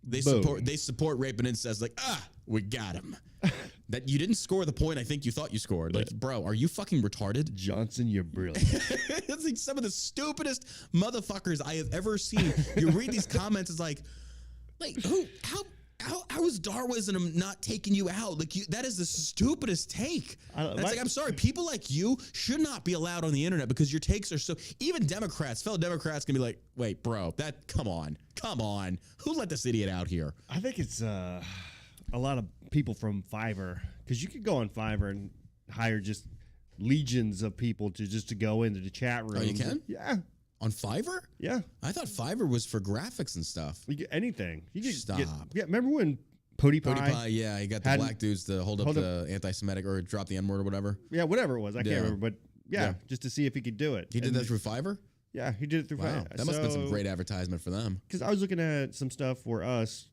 They support rape and incest. Like, we got him. That you didn't score the point I think you thought you scored. Like, bro, are you fucking retarded? Johnson, you're brilliant. It's like some of the stupidest motherfuckers I have ever seen. You read these comments, it's like who? How is Darwinism not taking you out? Like, that is the stupidest take. I'm sorry. People like you should not be allowed on the internet because your takes are so. Even fellow Democrats, can be like, wait, bro, come on. Who let this idiot out here? I think it's a lot of people from Fiverr, because you could go on Fiverr and hire just legions of people to go into the chat room. Oh, you can? Yeah. On Fiverr? Yeah. I thought Fiverr was for graphics and stuff. You get anything. You could Stop. Remember when PewDiePie? Yeah, he got the black dudes to hold up the anti-Semitic or drop the N-word or whatever. Yeah, whatever it was. I can't remember. But yeah, just to see if he could do it. He did that through Fiverr? Yeah, he did it through Fiverr. That must have been some great advertisement for them. Because I was looking at some stuff for us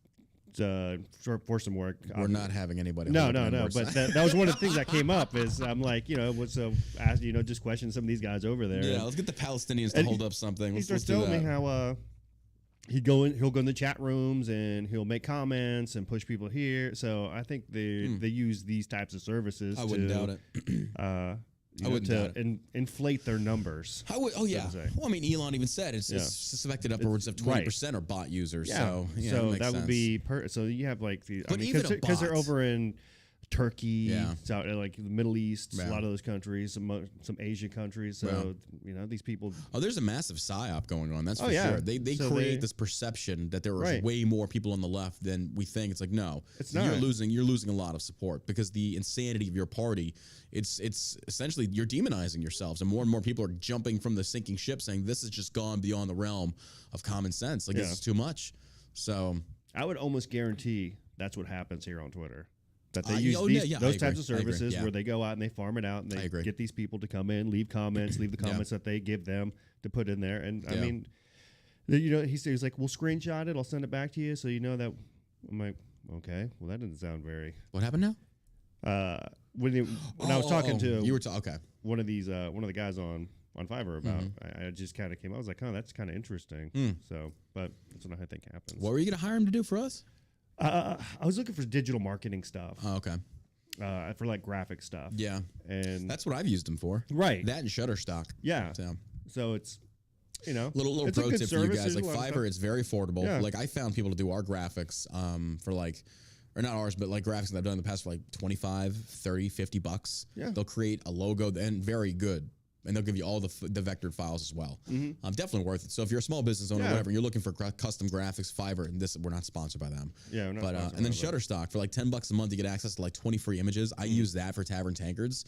for some work. We're not having anybody. No. But that was one of the things that came up. Is I'm like, ask just question some of these guys over there. Yeah, let's get the Palestinians to hold up something. He starts telling me how he'll go in the chat rooms and he'll make comments and push people here. So I think they use these types of services. I wouldn't doubt it. Inflate their numbers. Well, I mean, Elon even said it's suspected upwards of 20% are bot users. Yeah. So that would be so you have like because they're over in Turkey, Yeah. like the Middle East, Yeah. a lot of those countries, some Asian countries. So these people. Oh, there's a massive psyop going on. That's for yeah. sure. They So create this perception that there are Right. way more people on the left than we think. It's like, no, It's you're not. losing a lot of support because the insanity of your party. It's essentially you're demonizing yourselves, and more people are jumping from the sinking ship, saying this has just gone beyond the realm of common sense. Like this is too much. So I would almost guarantee that's what happens here on Twitter. That they yeah, use I those types agree. of I agree. services Yeah. where they go out and they farm it out and I they agree. get these people to come in, leave comments, leave the comments that they give them to put in there. And I Yeah. mean, he's like, we'll screenshot it, I'll send it back to you so you know that. I'm like, okay, well that doesn't sound very. what happened now? When I was talking to you were okay. one of the guys on Fiverr about, I just kind of came. I was like, oh, that's kind of interesting. So, but that's what I think happens. What were you gonna hire him to do for us? I was looking for digital marketing stuff. Oh, okay. For like graphic stuff. Yeah, And that's what I've used him for. right. That and Shutterstock. Yeah. So. So it's, Little it's a pro good tip for you service. guys. There's Like a lot of stuff. Fiverr, it's very affordable. Yeah. Like I found people to do our graphics for like, or not ours, but like graphics that I've done in the past for like 25, 30, 50 bucks. Yeah. They'll create a logo and very good. And they'll give you all the vectored files as well. Definitely worth it. So if you're a small business owner or Yeah. whatever, and you're looking for custom graphics, Fiverr, and we're not sponsored by them. Yeah, we're not But sponsored and then by them. Shutterstock for like $10 a month, you get access to like 20 free images. I use that for tavern tankards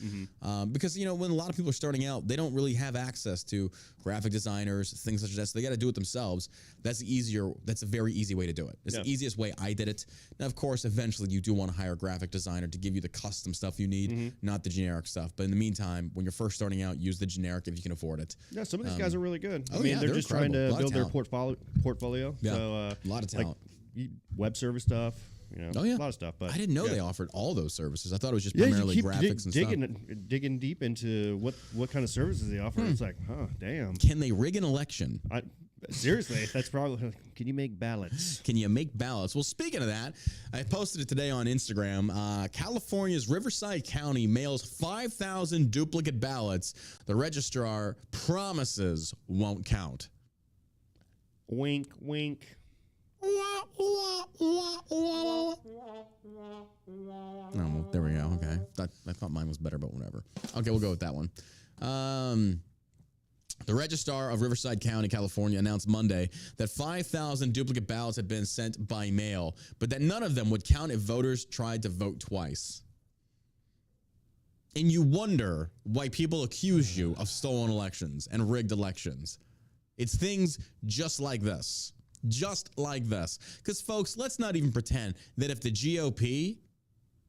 because when a lot of people are starting out, they don't really have access to graphic designers, things such as that. So they got to do it themselves. That's a very easy way to do it. It's Yeah. the easiest way I did it. Now, of course, eventually you do want to hire a graphic designer to give you the custom stuff you need, not the generic stuff. But in the meantime, when you're first starting out, use the generic if you can afford it. Yeah, some of these guys are really good. I oh, mean, yeah, they're they're just trying incredible. A to lot of build their talent. portfolio. Yeah, So, a lot of talent. Web service stuff. Oh yeah, a lot of stuff. But I didn't know yeah. they offered all those services. I thought it was just Yeah, you primarily keep graphics and stuff. digging deep into what kind of services they offer. It's like, damn. Can they rig an election? Seriously, that's probably. Can you make ballots? Can you make ballots? Well, speaking of that, I posted it today on Instagram. California's Riverside County mails 5,000 duplicate ballots the registrar promises won't count. Wink, wink. Oh, well, there we go. Okay. I thought mine was better, but whatever. Okay, we'll go with that one. The registrar of Riverside County, California, announced Monday that 5,000 duplicate ballots had been sent by mail, but that none of them would count if voters tried to vote twice. And you wonder why people accuse you of stolen elections and rigged elections. It's things just like this. Just like this. Because, folks, let's not even pretend that if the GOP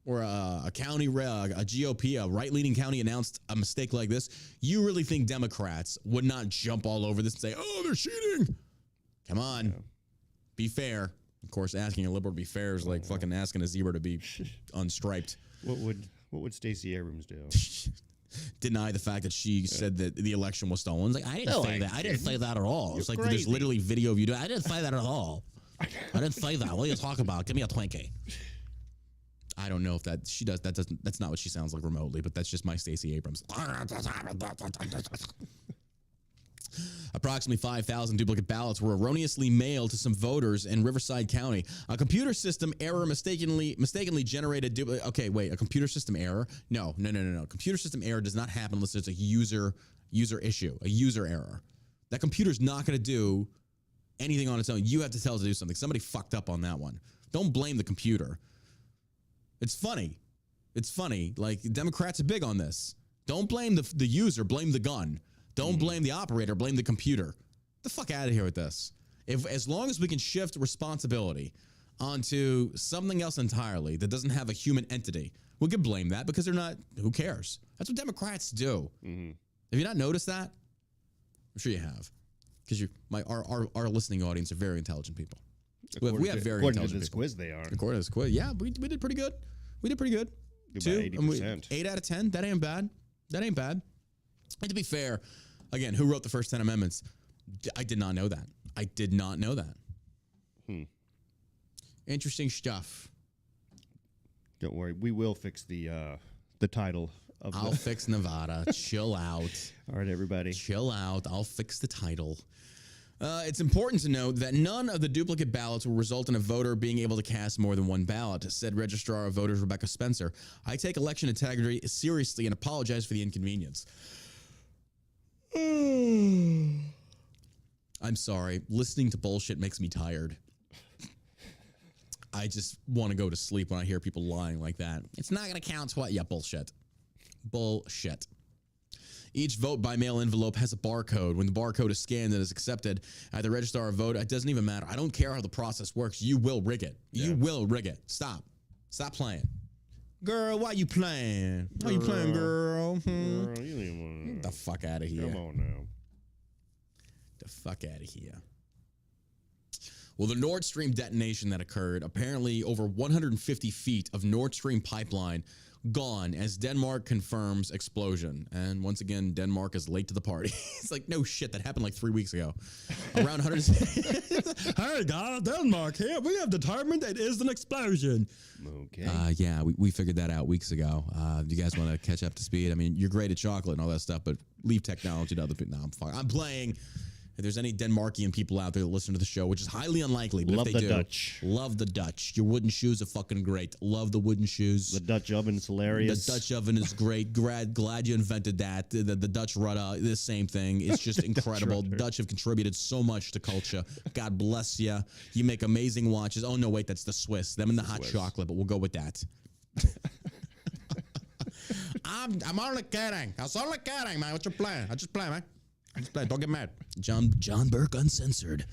or a GOP, a right-leaning county announced a mistake like this, you really think Democrats would not jump all over this and say, oh, they're cheating? Come on. Yeah. Be fair. Of course, asking a liberal to be fair is like fucking asking a zebra to be unstriped. What would Stacey Abrams do? Deny the fact that she said that the election was stolen. It's like, I didn't say that. I didn't say that at all. It's like there's literally video of you doing. I didn't say that at all. I didn't say that. What are you talking about? Give me a Twinkie. I don't know if that she does. That's not what she sounds like remotely, but that's just my Stacey Abrams. Approximately 5,000 duplicate ballots were erroneously mailed to some voters in Riverside County. A computer system error mistakenly generated. Okay, wait. A computer system error? No. Computer system error does not happen unless it's a user issue, a user error. That computer's not going to do anything on its own. You have to tell it to do something. Somebody fucked up on that one. Don't blame the computer. It's funny. Like, Democrats are big on this. Don't blame the user. Blame the gun. Don't blame the operator, blame the computer. Get the fuck out of here with this. As long as we can shift responsibility onto something else entirely that doesn't have a human entity, we can blame that because they're not, who cares? That's what Democrats do. Mm-hmm. Have you not noticed that? I'm sure you have. Because our listening audience are very intelligent people. We have very intelligent to this people. quiz, they are. According to this quiz, yeah, we did pretty good. We did pretty good. About 80%. 8 out of 10. That ain't bad. And to be fair, again, who wrote the first 10 amendments? I did not know that. Interesting stuff. Don't worry, we will fix the title of. I'll fix Nevada. Chill out. All right, everybody. Chill out. I'll fix the title. It's important to note that none of the duplicate ballots will result in a voter being able to cast more than one ballot, said Registrar of Voters Rebecca Spencer. I take election integrity seriously and apologize for the inconvenience. I'm sorry. Listening to bullshit makes me tired. I just want to go to sleep when I hear people lying like that. It's not going to count what? Yeah, bullshit. Bullshit. Each vote by mail envelope has a barcode. When the barcode is scanned and is accepted at the registrar of vote, it doesn't even matter. I don't care how the process works. You will rig it. You will rig it. Stop. Stop playing. Girl, why you playing? Why you playing, girl? Girl, you don't even wanna- Get the fuck out of here. Come on now. The fuck out of here. Well, the Nord Stream detonation that occurred, apparently over 150 feet of Nord Stream pipeline gone as Denmark confirms explosion. And once again, Denmark is late to the party. It's like, no shit, that happened like 3 weeks ago. Around 100. Hey guys, Denmark here. We have determined it is an explosion. Okay. Yeah, we figured that out weeks ago. Do you guys want to catch up to speed? I mean, you're great at chocolate and all that stuff, but leave technology to other people. No, I'm fine. I'm playing. If there's any Denmarkian people out there that listen to the show, which is highly unlikely, but Love if they the do, Dutch. love the Dutch. Your wooden shoes are fucking great. Love the wooden shoes. The Dutch oven's hilarious. The Dutch oven is great. Glad you invented that. The Dutch rudder, the same thing. It's just incredible. Dutch have contributed so much to culture. God bless you. You make amazing watches. Oh, no, wait, that's the Swiss. Them and the hot chocolate, but we'll go with that. I'm only kidding. I was only kidding, man. What you playing? I just play, man. I just play. Don't get mad. John Burke Uncensored.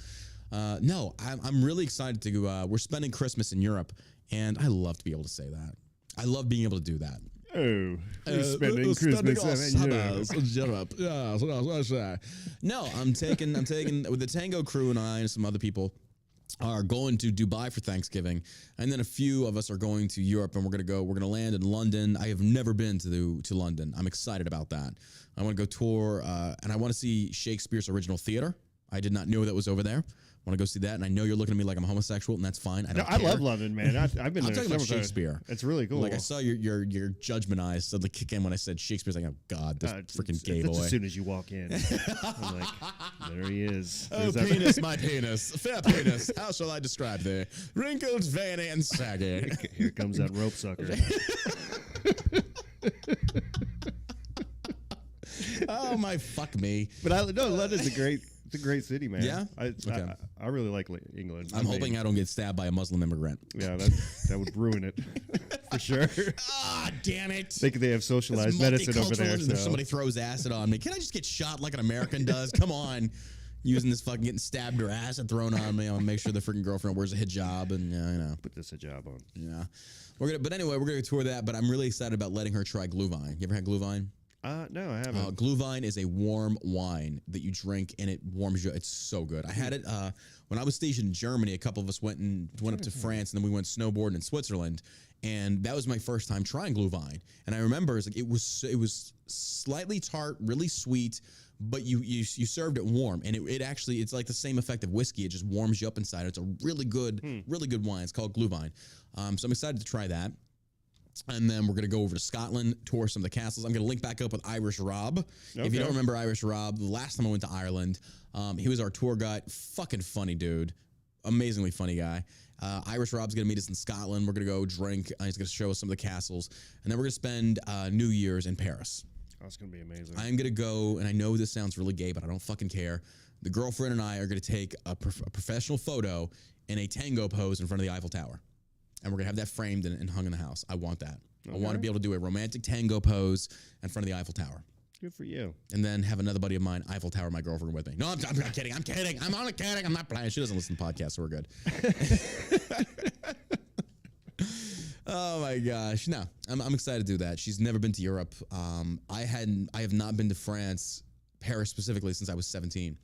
No, I'm really excited to go. We're spending Christmas in Europe, and I love to be able to say that. I love being able to do that. Oh, we're spending Christmas in Europe. Yeah. No, I'm taking with the Tango crew and I and some other people are going to Dubai for Thanksgiving, and then a few of us are going to Europe, and we're gonna land in London. I have never been to London. I'm excited about that. I want to go tour, and I want to see Shakespeare's original theater. I did not know that was over there. I want to go see that, and I know you're looking at me like I'm homosexual, and that's fine. I love London, man. I've been I'm there talking about several times. Shakespeare. It's really cool. Like I saw your judgment eyes suddenly kick in when I said Shakespeare's like, oh God, this freaking gay that's boy. as soon as you walk in. I'm like, there he is. Oh, penis, my penis. Fair penis. How shall I describe thee? Wrinkled, veiny, and saggy. Here comes that rope sucker. Oh, my fuck me. But London's it's a great city, man. Yeah? Okay. I really like England. I'm hoping I don't get stabbed by a Muslim immigrant. Yeah, that would ruin it for sure. Ah, damn it. They have socialized medicine over there. And So. somebody throws acid on me. Can I just get shot like an American does? Come on. Using this fucking getting stabbed or acid thrown on me. I'll make sure the freaking girlfriend wears a hijab and Put this hijab on. Yeah. But anyway, we're gonna tour that. But I'm really excited about letting her try Glühwein. You ever had Glühwein? No, I haven't. Glühwein is a warm wine that you drink and it warms you. It's so good. I had it when I was stationed in Germany. A couple of us went up to France, and then we went snowboarding in Switzerland. And that was my first time trying Glühwein. And I remember it was slightly tart, really sweet, but you served it warm, and it's like the same effect of whiskey. It just warms you up inside. It's a really good wine. It's called Glühwein. So I'm excited to try that. And then we're going to go over to Scotland, tour some of the castles. I'm going to link back up with Irish Rob. Okay. If you don't remember Irish Rob, the last time I went to Ireland, he was our tour guide. Fucking funny dude. Amazingly funny guy. Irish Rob's going to meet us in Scotland. We're going to go drink. He's going to show us some of the castles. And then we're going to spend New Year's in Paris. That's going to be amazing. I'm going to go, and I know this sounds really gay, but I don't fucking care. The girlfriend and I are going to take a professional photo in a tango pose in front of the Eiffel Tower. And we're going to have that framed and hung in the house. I want that. Okay. I want to be able to do a romantic tango pose in front of the Eiffel Tower. Good for you. And then have another buddy of mine, Eiffel Tower, my girlfriend, with me. No, I'm kidding. I'm kidding. I'm only kidding. I'm not playing. She doesn't listen to podcasts, so we're good. Oh, my gosh. No, I'm excited to do that. She's never been to Europe. I have not been to France, Paris specifically, since I was 17.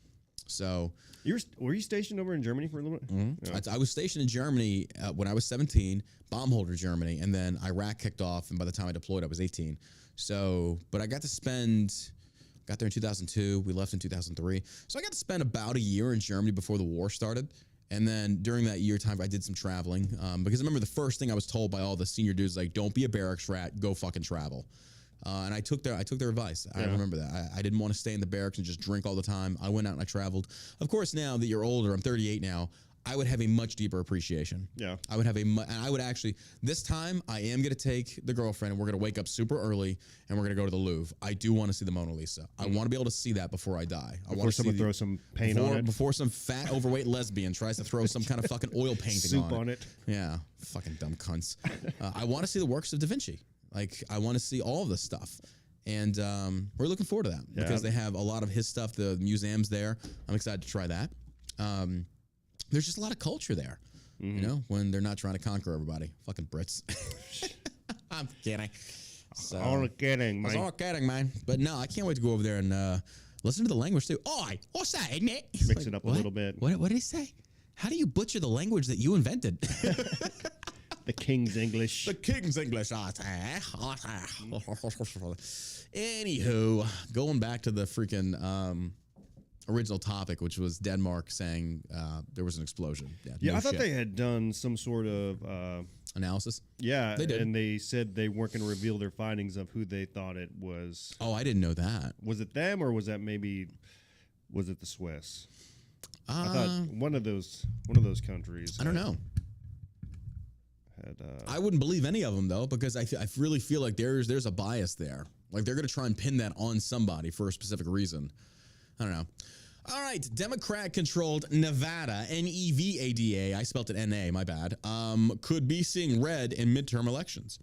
So were you stationed over in Germany for a little bit? Mm-hmm. Yeah. I was stationed in Germany when I was 17, bomb holder Germany, and then Iraq kicked off, and by the time I deployed, I was 18. So, but I got there in 2002. We left in 2003. So I got to spend about a year in Germany before the war started. And then during that year time, I did some traveling because I remember the first thing I was told by all the senior dudes, like, don't be a barracks rat, go fucking travel. And I took their advice. I remember that. I didn't want to stay in the barracks and just drink all the time. I went out and I traveled. Of course, now that you're older, I'm 38 now, I would have a much deeper appreciation. Yeah. I would have and I would actually, this time I am going to take the girlfriend and we're going to wake up super early and we're going to go to the Louvre. I do want to see the Mona Lisa. I want to be able to see that before I die. I want to someone throws some paint on it. Before some fat, overweight lesbian tries to throw some kind of fucking oil painting Soup on it. Yeah. Fucking dumb cunts. I want to see the works of Da Vinci. Like, I want to see all of this stuff. And we're looking forward to that because they have a lot of his stuff, the museums there. I'm excited to try that. There's just a lot of culture there, you know, when they're not trying to conquer everybody. Fucking Brits. I'm kidding. So, all kidding, man. It's all kidding, man. But no, I can't wait to go over there and listen to the language too. Oi, what's that, isn't it? Mix it up a little bit. What did he say? How do you butcher the language that you invented? The King's English. The King's English. Anywho, going back to the freaking original topic, which was Denmark saying there was an explosion. Yeah, no I thought shit. they had done some sort of Analysis? yeah, They did. and they said they weren't going to reveal their findings of who they thought it was. Oh, I didn't know that. Was it them or was it the Swiss? I thought one of those countries. I don't know. Had, I wouldn't believe any of them though, because I really feel like there's a bias there. Like they're going to try and pin that on somebody for a specific reason. I don't know. All right, Democrat-controlled Nevada, Nevada, I spelled it N-A, my bad, could be seeing red in midterm elections.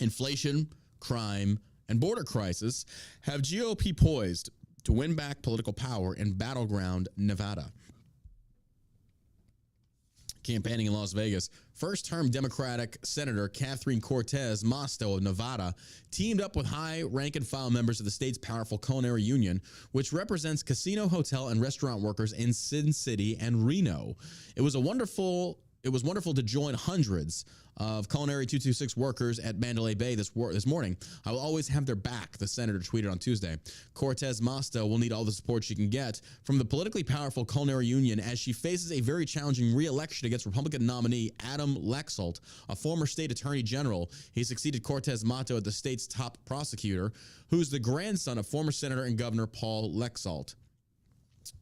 Inflation, crime, and border crisis have GOP poised to win back political power in battleground Nevada. Campaigning in Las Vegas, first-term Democratic Senator Catherine Cortez Masto of Nevada teamed up with high-rank-and-file members of the state's powerful culinary union, which represents casino, hotel, and restaurant workers in Sin City and Reno. It was wonderful to join hundreds of Culinary 226 workers at Mandalay Bay this morning. I will always have their back, the senator tweeted on Tuesday. Cortez Masto will need all the support she can get from the politically powerful Culinary Union as she faces a very challenging re-election against Republican nominee Adam Laxalt, a former state attorney general. He succeeded Cortez Masto as the state's top prosecutor, who's the grandson of former Senator and Governor Paul Laxalt.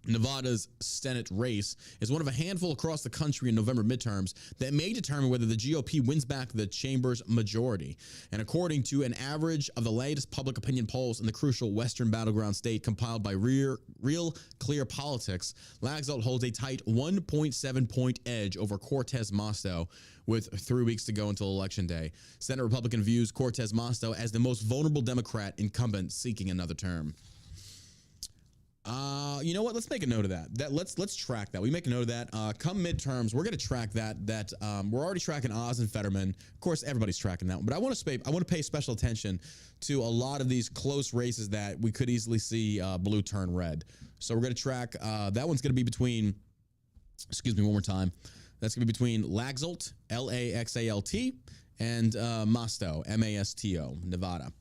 Nevada's Senate race is one of a handful across the country in November midterms that may determine whether the GOP wins back the chamber's majority. And according to an average of the latest public opinion polls in the crucial Western battleground state compiled by Real Clear Politics, Laxalt holds a tight 1.7-point edge over Cortez Masto with 3 weeks to go until Election Day. Senate Republican views Cortez Masto as the most vulnerable Democrat incumbent seeking another term. You know what? Let's make a note of that. Let's track that. We make a note of that. Come midterms, we're going to track that. We're already tracking Oz and Fetterman. Of course, everybody's tracking that one. But I want to pay special attention to a lot of these close races that we could easily see blue turn red. So we're going to track. That one's going to be between. Excuse me, one more time. That's going to be between Laxalt, Laxalt, and Masto, Masto, Nevada.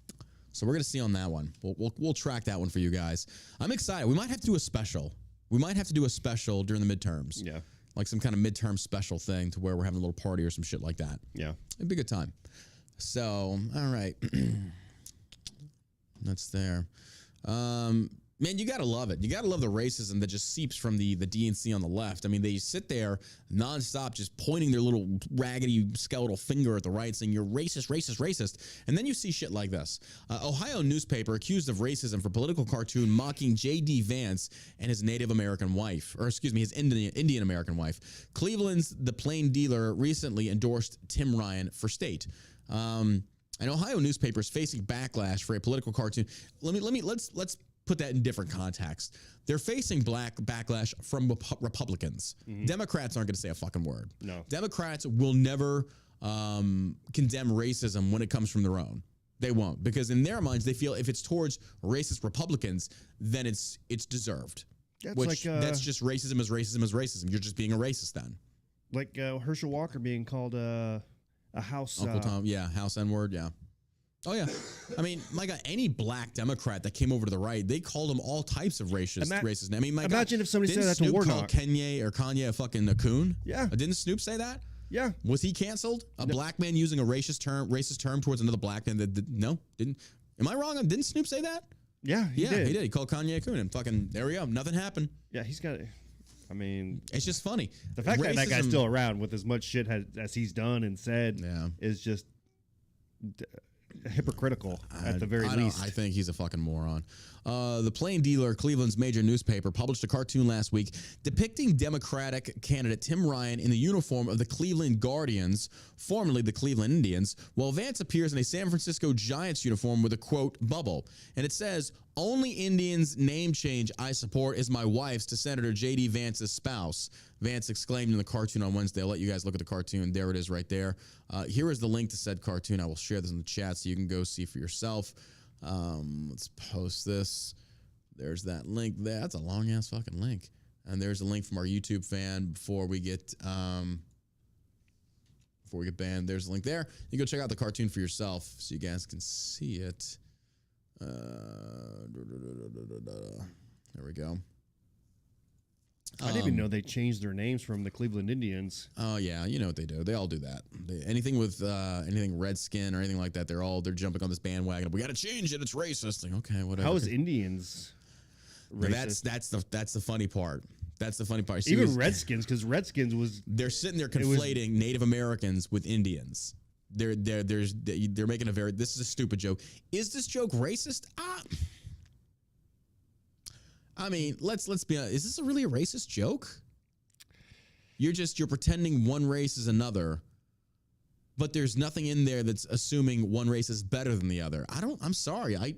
So we're going to see on that one. We'll track that one for you guys. I'm excited. We might have to do a special. We might have to do a special during the midterms. Yeah. Like some kind of midterm special thing to where we're having a little party or some shit like that. Yeah. It'd be a good time. So, all right. That's there. Man, you got to love it. You got to love the racism that just seeps from the DNC on the left. I mean, they sit there nonstop just pointing their little raggedy skeletal finger at the right saying, you're racist, racist, racist. And then you see shit like this. Ohio newspaper accused of racism for political cartoon mocking J.D. Vance and his Native American wife, or excuse me, his Indian American wife. Cleveland's The Plain Dealer recently endorsed Tim Ryan for state. An Ohio newspaper is facing backlash for a political cartoon. Let's put that in different context. They're facing backlash from Republicans. Mm-hmm. Democrats aren't going to say a fucking word. No. Democrats will never condemn racism when it comes from their own. They won't, because in their minds they feel if it's towards racist Republicans, then it's deserved. That's that's just racism is racism is racism. You're just being a racist then. Like Herschel Walker being called a house Uncle Tom, yeah, house N-word, yeah. Oh, yeah. I mean, my God, any black Democrat that came over to the right, they called them all types of racist. I mean, my imagine God, if somebody said didn't that to Snoop Warnock. call Kanye a fucking a coon? Yeah. Didn't Snoop say that? Yeah. Was he canceled? A black man using a racist term towards another black man that no, didn't. Am I wrong? Didn't Snoop say that? Yeah, he did. He did. He called Kanye a coon and fucking, there we go. Nothing happened. Yeah, he's got, I mean. It's just funny. The fact that that guy's still around with as much shit as he's done and said is just hypocritical at the very least. I think he's a fucking moron. The Plain Dealer, Cleveland's major newspaper, published a cartoon last week depicting Democratic candidate Tim Ryan in the uniform of the Cleveland Guardians, formerly the Cleveland Indians, while Vance appears in a San Francisco Giants uniform with a, quote, bubble. And it says, "Only Indians name change I support is my wife's to Senator J.D. Vance's spouse." Vance exclaimed in the cartoon on Wednesday. I'll let you guys look at the cartoon. There it is right there. Here is the link to said cartoon. I will share this in the chat so you can go see for yourself. Let's post this. There's that link there. That's a long ass fucking link. And there's a link from our YouTube fan before we get banned. There's a link there. You go check out the cartoon for yourself so you guys can see it. There we go. I didn't even know they changed their names from the Cleveland Indians. Oh yeah, you know what they do. They all do that. Anything with anything Redskin or anything like that, they're jumping on this bandwagon. We got to change it. It's racist. Like, okay, whatever. How is Indians racist? That's the funny part. That's the funny part. See, even Redskins, because Redskins was they're sitting there conflating Native Americans with Indians. They're making a very. This is a stupid joke. Is this joke racist? I mean, let's be honest. Is this really a racist joke? You're pretending one race is another, but there's nothing in there that's assuming one race is better than the other. I'm sorry. I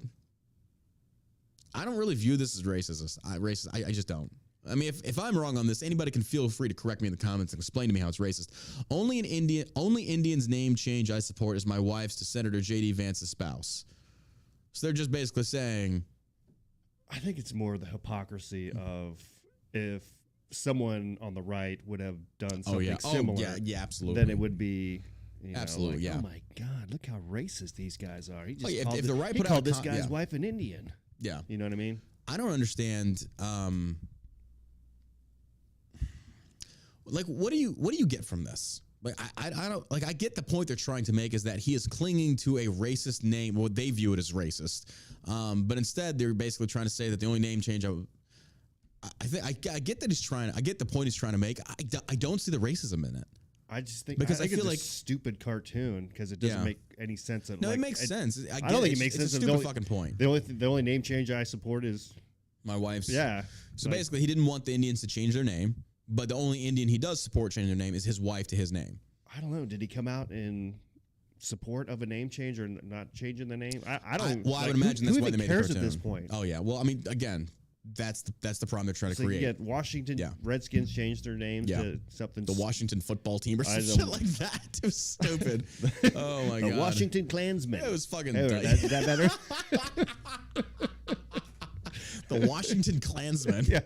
don't really view this as racist. I just don't. I mean, if I'm wrong on this, anybody can feel free to correct me in the comments and explain to me how it's racist. Only Indian's name change I support is my wife's to Senator J.D. Vance's spouse. So they're just basically saying, I think it's more the hypocrisy of if someone on the right would have done something similar. Yeah, absolutely. Then it would be absolutely, oh my God, look how racist these guys are. He just if the right called this guy's wife an Indian. Yeah. You know what I mean? I don't understand. Like, what do you get from this? Like, I don't like. I get the point they're trying to make is that he is clinging to a racist name. Well, they view it as racist, but instead they're basically trying to say that the only name change I get that he's trying. I get the point he's trying to make. I don't see the racism in it. I just think because I feel it's like a stupid cartoon because it doesn't make any sense. No, it makes sense. I don't think it makes sense. It's a stupid fucking point. The only name change I support is my wife's. Yeah. So basically, he didn't want the Indians to change their name. But the only Indian he does support changing their name is his wife to his name. I don't know. Did he come out in support of a name change or not changing the name? I don't. I would imagine that's why they made the cartoon. At this point? Oh yeah. Well, I mean, again, that's the problem they're trying to create. You get Washington Redskins changed their name to something. The Washington football team or some shit like that. It was stupid. Oh my god. The Washington Klansmen. It was fucking. Is that better? The Washington Klansmen. Yeah.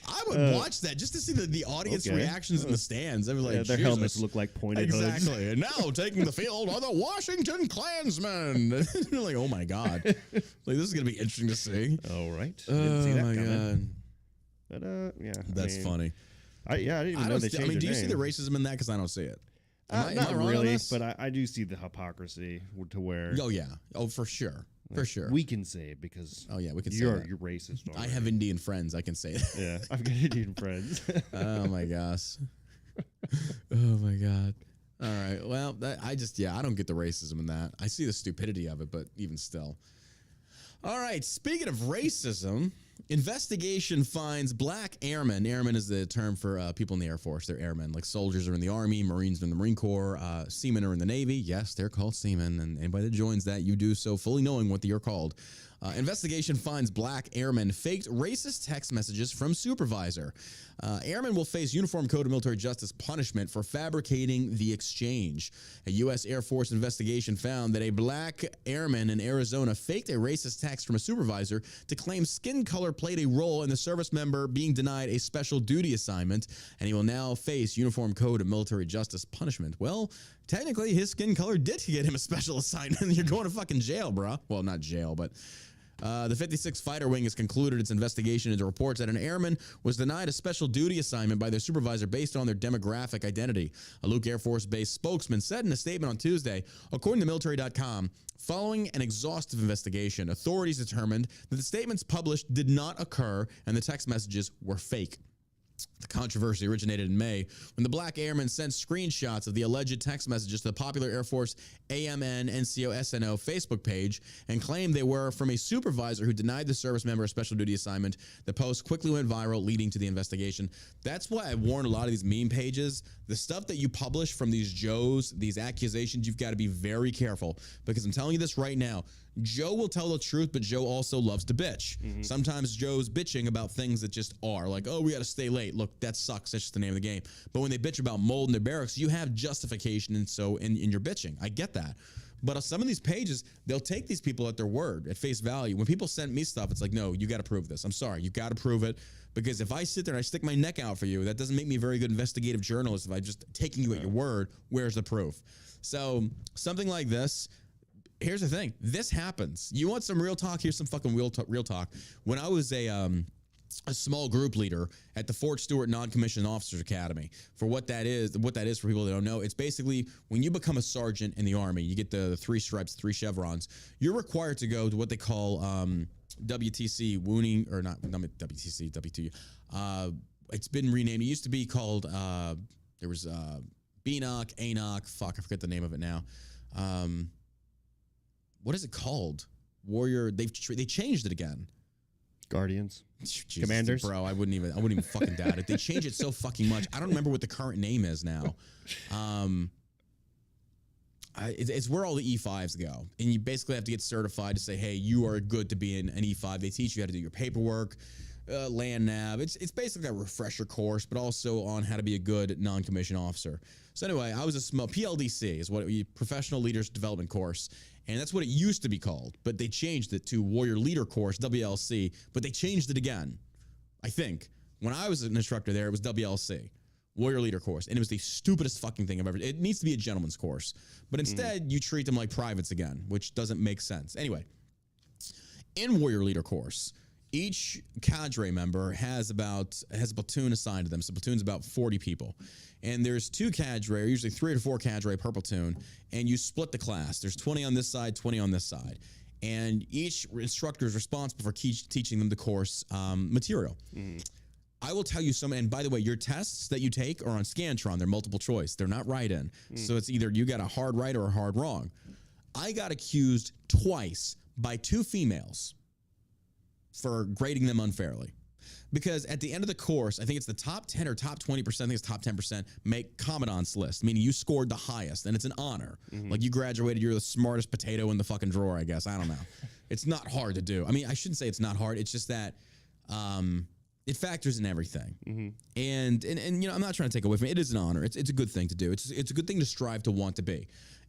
I would watch that just to see the audience reactions in the stands. I was like, their helmets look like pointed hoods. Exactly. And now taking the field are the Washington Klansmen. You're like, oh my god, like this is gonna be interesting to see. All right. Didn't see that coming. God. But yeah, that's funny. I didn't even know they changed. I mean, do you see the racism in that? Because I don't see it. Not really, but I do see the hypocrisy to where. Oh yeah. Oh for sure. For sure. We can say it because we can say you're racist. Already. I have Indian friends. I can say that. Yeah, I've got Indian friends. Oh my gosh. Oh my god. All right. Well, I don't get the racism in that. I see the stupidity of it, but even still. All right. Speaking of racism, investigation finds black airmen. Airmen is the term for people in the Air Force. They're airmen. Like soldiers are in the Army, Marines are in the Marine Corps, seamen are in the Navy. Yes, they're called seamen. And anybody that joins that, you do so fully knowing what you're called. Investigation finds black airmen faked racist text messages from supervisor. Airmen will face Uniform Code of Military Justice punishment for fabricating the exchange. A U.S. Air Force investigation found that a black airman in Arizona faked a racist text from a supervisor to claim skin color played a role in the service member being denied a special duty assignment, and he will now face Uniform Code of Military Justice punishment. Well, technically, his skin color did get him a special assignment. You're going to fucking jail, bro. Well, not jail, but The 56th Fighter Wing has concluded its investigation into reports that an airman was denied a special duty assignment by their supervisor based on their demographic identity. A Luke Air Force Base spokesman said in a statement on Tuesday, according to military.com, following an exhaustive investigation, authorities determined that the statements published did not occur and the text messages were fake. The controversy originated in May when the black airman sent screenshots of the alleged text messages to the popular Air Force AMN NCO SNO Facebook page and claimed they were from a supervisor who denied the service member a special duty assignment. The post quickly went viral, leading to the investigation. That's why I warned a lot of these meme pages. The stuff that you publish from these Joes, these accusations, you've got to be very careful, because I'm telling you this right now. Joe will tell the truth, but Joe also loves to bitch. Sometimes Joe's bitching about things that just are like, oh, we got to stay late. Look, that sucks. That's just the name of the game. But when they bitch about mold in their barracks, you have justification, and so in your bitching. I get that. But some of these pages, they'll take these people at their word, at face value. When people send me stuff, it's like, no, you got to prove this. I'm sorry, you got to prove it. Because if I sit there and I stick my neck out for you, that doesn't make me a very good investigative journalist. If I'm just taking you at your word, where's the proof? So something like this, here's the thing. This happens. You want some real talk? Here's some fucking real talk. When I was a small group leader at the Fort Stewart Non-Commissioned Officers Academy, for what that is for people that don't know, it's basically when you become a sergeant in the Army, you get the 3 stripes, 3 chevrons. You're required to go to what they call WTC wounding, or not WTC, W2. It's been renamed. It used to be called, there was BNOC, ANOC, fuck, I forget the name of it now. What is it called? Warrior. They changed it again. Guardians. Jesus, Commanders. Bro, I wouldn't even fucking doubt it. They change it so fucking much. I don't remember what the current name is now. It's where all the E5s go. And you basically have to get certified to say, hey, you are good to be in an E5. They teach you how to do your paperwork, land nav. It's basically a refresher course, but also on how to be a good non-commissioned officer. So anyway, I was a small PLDC is what Professional Leaders Development Course. And that's what it used to be called, but they changed it to Warrior Leader Course, WLC, but they changed it again, I think. When I was an instructor there, it was WLC, Warrior Leader Course, and it was the stupidest fucking thing I've ever. It needs to be a gentleman's course, but instead you treat them like privates again, which doesn't make sense. Anyway, in Warrior Leader Course, each cadre member has a platoon assigned to them. So platoon's about 40 people. And there's 2 cadre, or usually 3 or 4 cadre per platoon, and you split the class. There's 20 on this side, 20 on this side. And each instructor is responsible for teaching them the course material. I will tell you and by the way, your tests that you take are on Scantron. They're multiple choice. They're not write-in. So it's either you got a hard right or a hard wrong. I got accused twice by 2 females for grading them unfairly. Because at the end of the course, I think it's the top 10 or top 20%, I think it's top 10%, make Commandant's list, meaning you scored the highest, and it's an honor. Like you graduated, you're the smartest potato in the fucking drawer, I guess. I don't know. It's not hard to do. I mean, I shouldn't say it's not hard. It's just that it factors in everything. And you know, I'm not trying to take away from it. It is an honor. It's a good thing to do. It's a good thing to strive to want to be.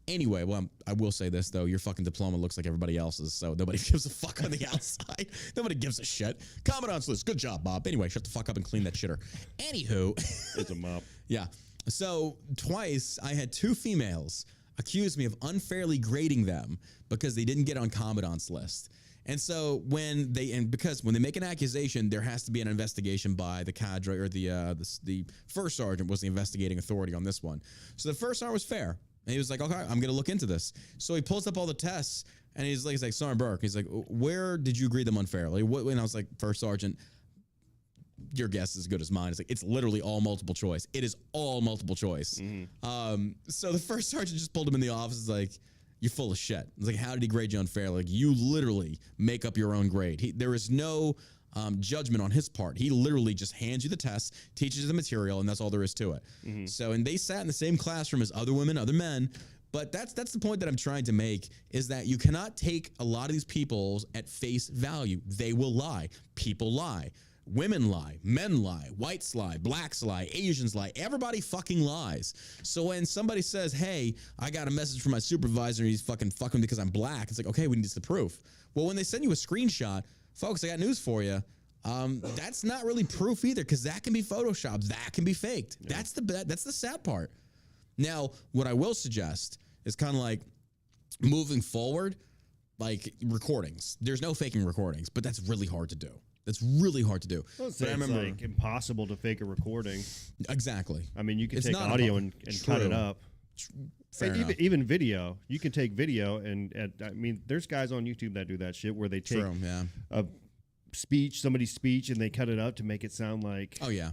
Anyway, well, I will say this, though. Your fucking diploma looks like everybody else's, so nobody gives a fuck on the outside. Nobody gives a shit. Commandant's list. Good job, Bob. Anyway, shut the fuck up and clean that shitter. Anywho. It's a mop. Yeah. So twice, I had 2 females accuse me of unfairly grading them because they didn't get on Commandant's list. And so because when they make an accusation, there has to be an investigation by the cadre, or the first sergeant was the investigating authority on this one. So the first sergeant was fair. And he was like, okay, I'm going to look into this. So he pulls up all the tests, and he's like, Sergeant Burke, he's like, where did you grade them unfairly? And I was like, First Sergeant, your guess is as good as mine. It's like, it's literally all multiple choice. It is all multiple choice. So the first sergeant just pulled him in the office, is like, you're full of shit. It's like, how did he grade you unfairly? Like, you literally make up your own grade. There is no judgment on his part. He literally just hands you the test, teaches you the material, and that's all there is to it. So, and they sat in the same classroom as other women, other men, but that's the point that I'm trying to make, is that you cannot take a lot of these people at face value. They will lie. People lie. Women lie, men lie, whites lie, blacks lie, Asians lie. Everybody fucking lies. So when somebody says, hey, I got a message from my supervisor and he's fucking because I'm black, it's like, okay, we need the proof. Well, when they send you a screenshot, folks, I got news for you. That's not really proof either, because that can be photoshopped. That can be faked. Yeah. That's the sad part. Now, what I will suggest is kind of like moving forward, like recordings. There's no faking recordings, but that's really hard to do. That's really hard to do. But I remember, it's like impossible to fake a recording. Exactly. I mean, you can take audio and cut it up. Even video, you can take video and I mean, there's guys on YouTube that do that shit where they take a speech, somebody's speech, and they cut it up to make it sound like. Oh yeah.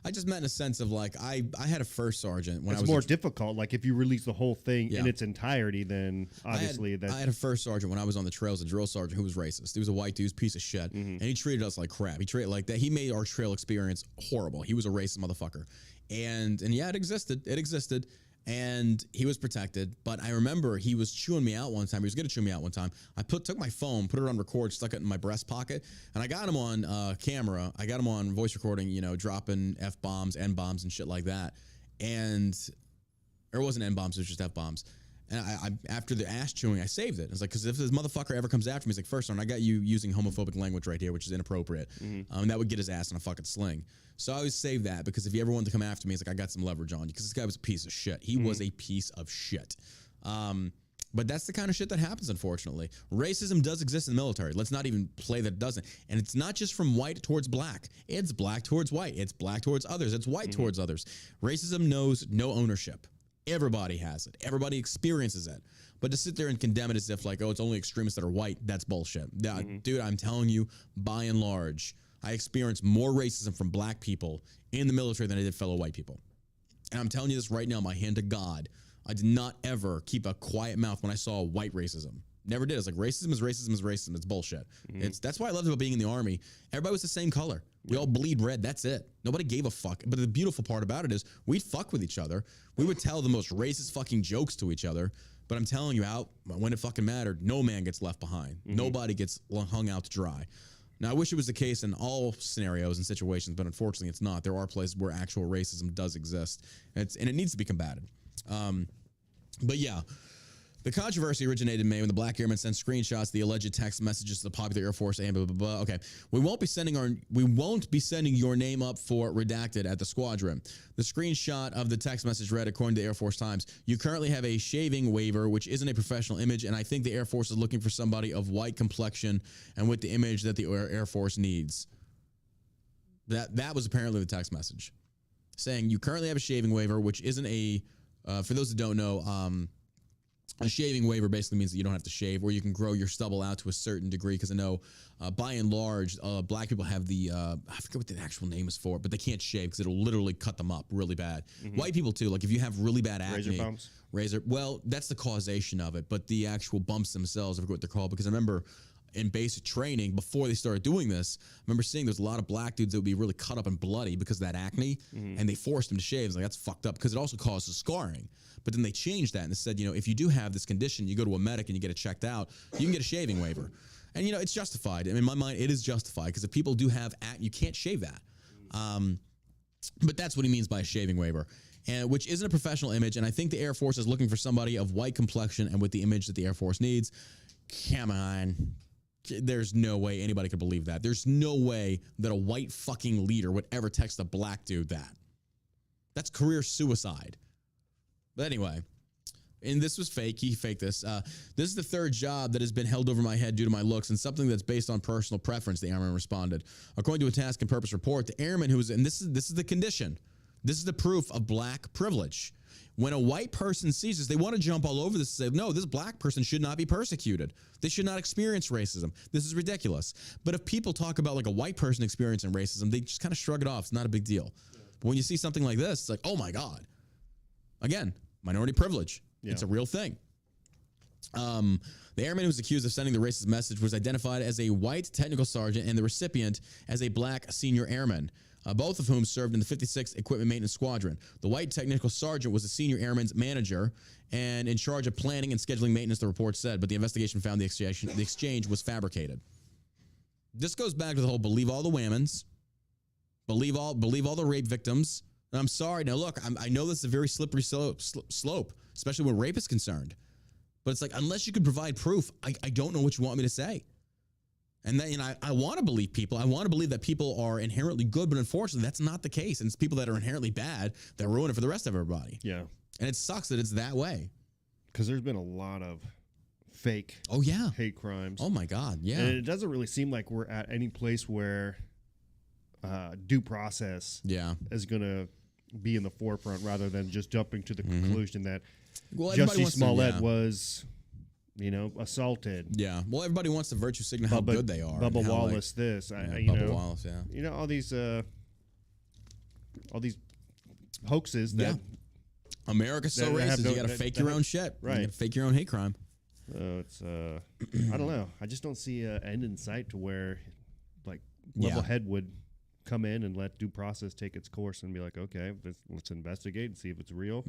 I just meant in a sense of like I had a first sergeant when I was more difficult. Like if you release the whole thing in its entirety, then obviously I had a first sergeant when I was on the trails, a drill sergeant who was racist. He was a white dude, piece of shit, and he treated us like crap. He treated like that. He made our trail experience horrible. He was a racist motherfucker, and yeah, it existed. It existed. And he was protected, but I remember he was chewing me out one time. He was going to chew me out one time. I took my phone, put it on record, stuck it in my breast pocket, and I got him on camera. I got him on voice recording, you know, dropping F-bombs, N-bombs, and shit like that. And it wasn't N-bombs, it was just F-bombs. And I after the ass chewing, I saved it. It's like, because if this motherfucker ever comes after me, he's like, first one, I got you using homophobic language right here, which is inappropriate. And that would get his ass in a fucking sling. So I always save that, because if he ever wanted to come after me, it's like, I got some leverage on you, because this guy was a piece of shit. He was a piece of shit. But that's the kind of shit that happens, unfortunately. Racism does exist in the military. Let's not even play that it doesn't. And it's not just from white towards black. It's black towards white. It's black towards others. It's white towards others. Racism knows no ownership. Everybody has it. Everybody experiences it. But to sit there and condemn it as if like, oh, it's only extremists that are white, that's bullshit. Dude, I'm telling you, by and large, I experienced more racism from black people in the military than I did fellow white people. And I'm telling you this right now, my hand to God. I did not ever keep a quiet mouth when I saw white racism. Never did. It's like racism is racism is racism. It's bullshit. That's why I loved about being in the Army. Everybody was the same color. We all bleed red. That's it. Nobody gave a fuck. But the beautiful part about it is we'd fuck with each other. We would tell the most racist fucking jokes to each other. But I'm telling you, out when it fucking mattered, no man gets left behind. Nobody gets hung out to dry. Now, I wish it was the case in all scenarios and situations, but unfortunately it's not. There are places where actual racism does exist, and it needs to be combated. But yeah, the controversy originated in May when the black airmen sent screenshots of the alleged text messages to the popular Air Force and blah, blah, blah. Okay, we won't be sending your name up for redacted at the squadron. The screenshot of the text message read, according to the Air Force Times, you currently have a shaving waiver, which isn't a professional image, and I think the Air Force is looking for somebody of white complexion and with the image that the Air Force needs. That was apparently the text message, saying you currently have a shaving waiver, which isn't a, for those that don't know, a shaving waiver basically means that you don't have to shave, or you can grow your stubble out to a certain degree. Because I know, by and large, black people have the I forget what the actual name is for it, but they can't shave because it'll literally cut them up really bad. White people too, like if you have really bad acne, razor bumps. Well, that's the causation of it, but the actual bumps themselves, I forget what they're called. Because I remember in basic training before they started doing this, I remember seeing there's a lot of black dudes that would be really cut up and bloody because of that acne, and they forced them to shave. It's like, that's fucked up, because it also causes scarring. But then they changed that and they said, you know, if you do have this condition, you go to a medic and you get it checked out, you can get a shaving waiver. And, you know, it's justified. I mean, in my mind, it is justified, because if people do have you can't shave that. But that's what he means by a shaving waiver, and which isn't a professional image. And I think the Air Force is looking for somebody of white complexion and with the image that the Air Force needs. Come on. There's no way anybody could believe that. There's no way that a white fucking leader would ever text a black dude that. That's career suicide. But anyway, and this was fake. He faked this. This is the third job that has been held over my head due to my looks, and something that's based on personal preference, the airman responded. According to a task and purpose report, the airman who was, and this is the condition. This is the proof of black privilege. When a white person sees this, they want to jump all over this and say, no, this black person should not be persecuted. They should not experience racism. This is ridiculous. But if people talk about like a white person experiencing racism, they just kind of shrug it off. It's not a big deal. But when you see something like this, it's like, oh my God. Again, minority privilege. Yeah. It's a real thing. The airman who was accused of sending the racist message was identified as a white technical sergeant and the recipient as a black senior airman, both of whom served in the 56th Equipment Maintenance Squadron. The white technical sergeant was the senior airman's manager and in charge of planning and scheduling maintenance, the report said, but the investigation found the exchange was fabricated. This goes back to the whole believe all the whammons, believe all the rape victims. And I'm sorry. Now, look, I know this is a very slippery slope, especially when rape is concerned. But it's like, unless you can provide proof, I don't know what you want me to say. And then, I want to believe people. I want to believe that people are inherently good, but unfortunately, that's not the case. And it's people that are inherently bad that ruin it for the rest of everybody. Yeah. And it sucks that it's that way. Because there's been a lot of fake. Oh yeah, hate crimes. Oh my God, yeah. And it doesn't really seem like we're at any place where due process is going to be in the forefront, rather than just jumping to the conclusion that Jussie Smollett was, assaulted. Yeah. Well, everybody wants to virtue signal how good they are. Bubba Wallace, Bubba Wallace, all these hoaxes that America's so racist. You got to fake your own shit. Right. You got to fake your own hate crime. It's I don't know. I just don't see an end in sight to where, like, level head would come in and let due process take its course and be like, okay, let's investigate and see if it's real.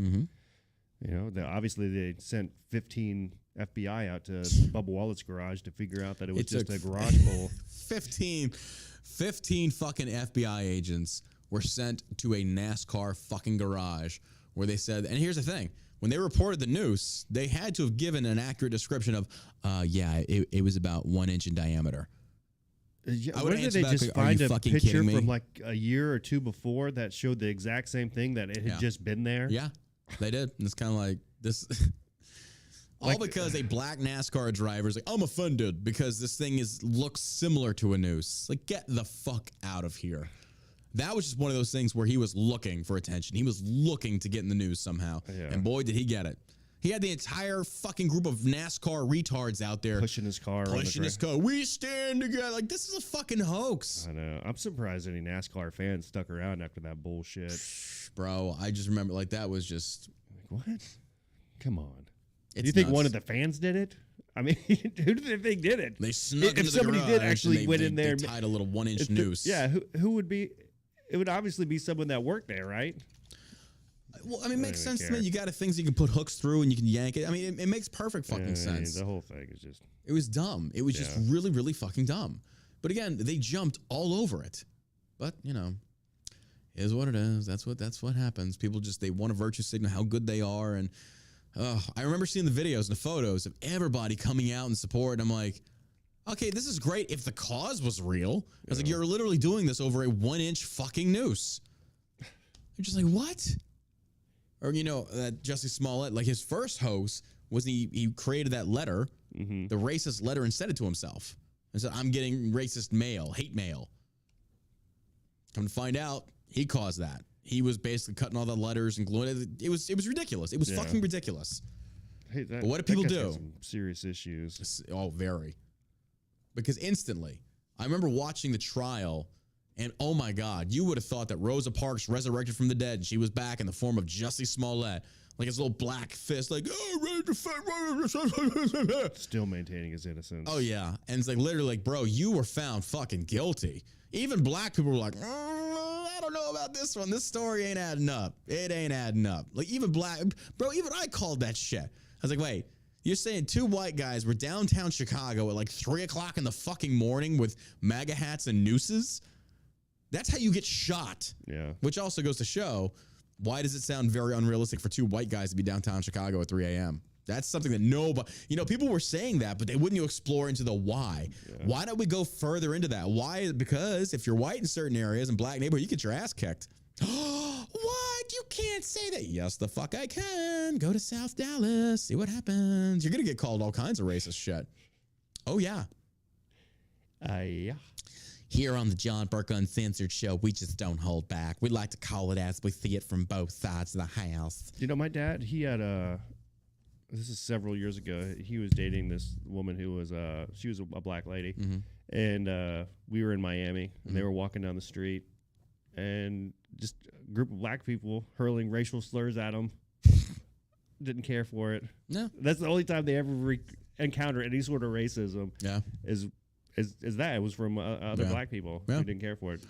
Obviously they sent 15 FBI out to Bubba Wallace's garage to figure out that it was just a garage full. 15 fucking FBI agents were sent to a NASCAR fucking garage where they said, and here's the thing, when they reported the news, they had to have given an accurate description of, it was about 1 inch in diameter. Where did they just find a picture from like a year or two before that showed the exact same thing, that it had just been there? Yeah, they did. And it's kind of like this. All because a black NASCAR driver is like, I'm offended because this thing looks similar to a noose. Like, get the fuck out of here. That was just one of those things where he was looking for attention. He was looking to get in the news somehow. Yeah. And boy, did he get it. He had the entire fucking group of NASCAR retards out there. Pushing his car. We stand together. Like, this is a fucking hoax. I know. I'm surprised any NASCAR fans stuck around after that bullshit. Bro, I just remember, like, that was just... Like, what? Come on. Do you think one of the fans did it? I mean, who do they think did it? They snuck into the garage. If somebody did actually went in there... They tied a little 1-inch noose. Who would be... It would obviously be someone that worked there, right? Well, I mean, it makes sense to me. You got things you can put hooks through and you can yank it. I mean, it makes perfect fucking sense. The whole thing is just... It was dumb. It was just really, really fucking dumb. But again, they jumped all over it. But, is what it is. That's what happens. People they want to virtue signal how good they are. And I remember seeing the videos and the photos of everybody coming out in support. And I'm like, okay, this is great if the cause was real. I was like, you're literally doing this over a 1-inch fucking noose. You're just like, what? Or, that Jussie Smollett, like his first hoax was he created that letter, the racist letter, and said it to himself. And said, I'm getting racist mail, hate mail. Come to find out, he caused that. He was basically cutting all the letters and gluing it. It was ridiculous. It was fucking ridiculous. Hey, but what do people do? Some serious issues. Oh, very. Because instantly, I remember watching the trial, and oh my God, you would have thought that Rosa Parks resurrected from the dead, and she was back in the form of Jussie Smollett, like his little black fist, like, still maintaining his innocence. Oh yeah, and it's like literally, like, bro, you were found fucking guilty. Even black people were like, I don't know about this one. This story ain't adding up. It ain't adding up. Like, even black, bro, even I called that shit. I was like, wait. You're saying 2 white guys were downtown Chicago at like 3 o'clock in the fucking morning with MAGA hats and nooses? That's how you get shot. Yeah. Which also goes to show, why does it sound very unrealistic for 2 white guys to be downtown Chicago at 3 a.m.? That's something that nobody... people were saying that, but they wouldn't explore into the why. Yeah. Why don't we go further into that? Why? Because if you're white in certain areas and black neighborhood, you get your ass kicked. What? You can't say that. Yes, the fuck I can. Go to South Dallas. See what happens. You're going to get called all kinds of racist shit. Oh, yeah. Yeah. Here on the John Burke Uncensored Show, we just don't hold back. We like to call it as we see it from both sides of the house. My dad, he had this is several years ago. He was dating this woman who was, she was a black lady. Mm-hmm. And we were in Miami, and they were walking down the street, and just a group of black people hurling racial slurs at him. Didn't care for it. No. That's the only time they ever encounter any sort of racism. Yeah. Is that it was from other black people who didn't care for it.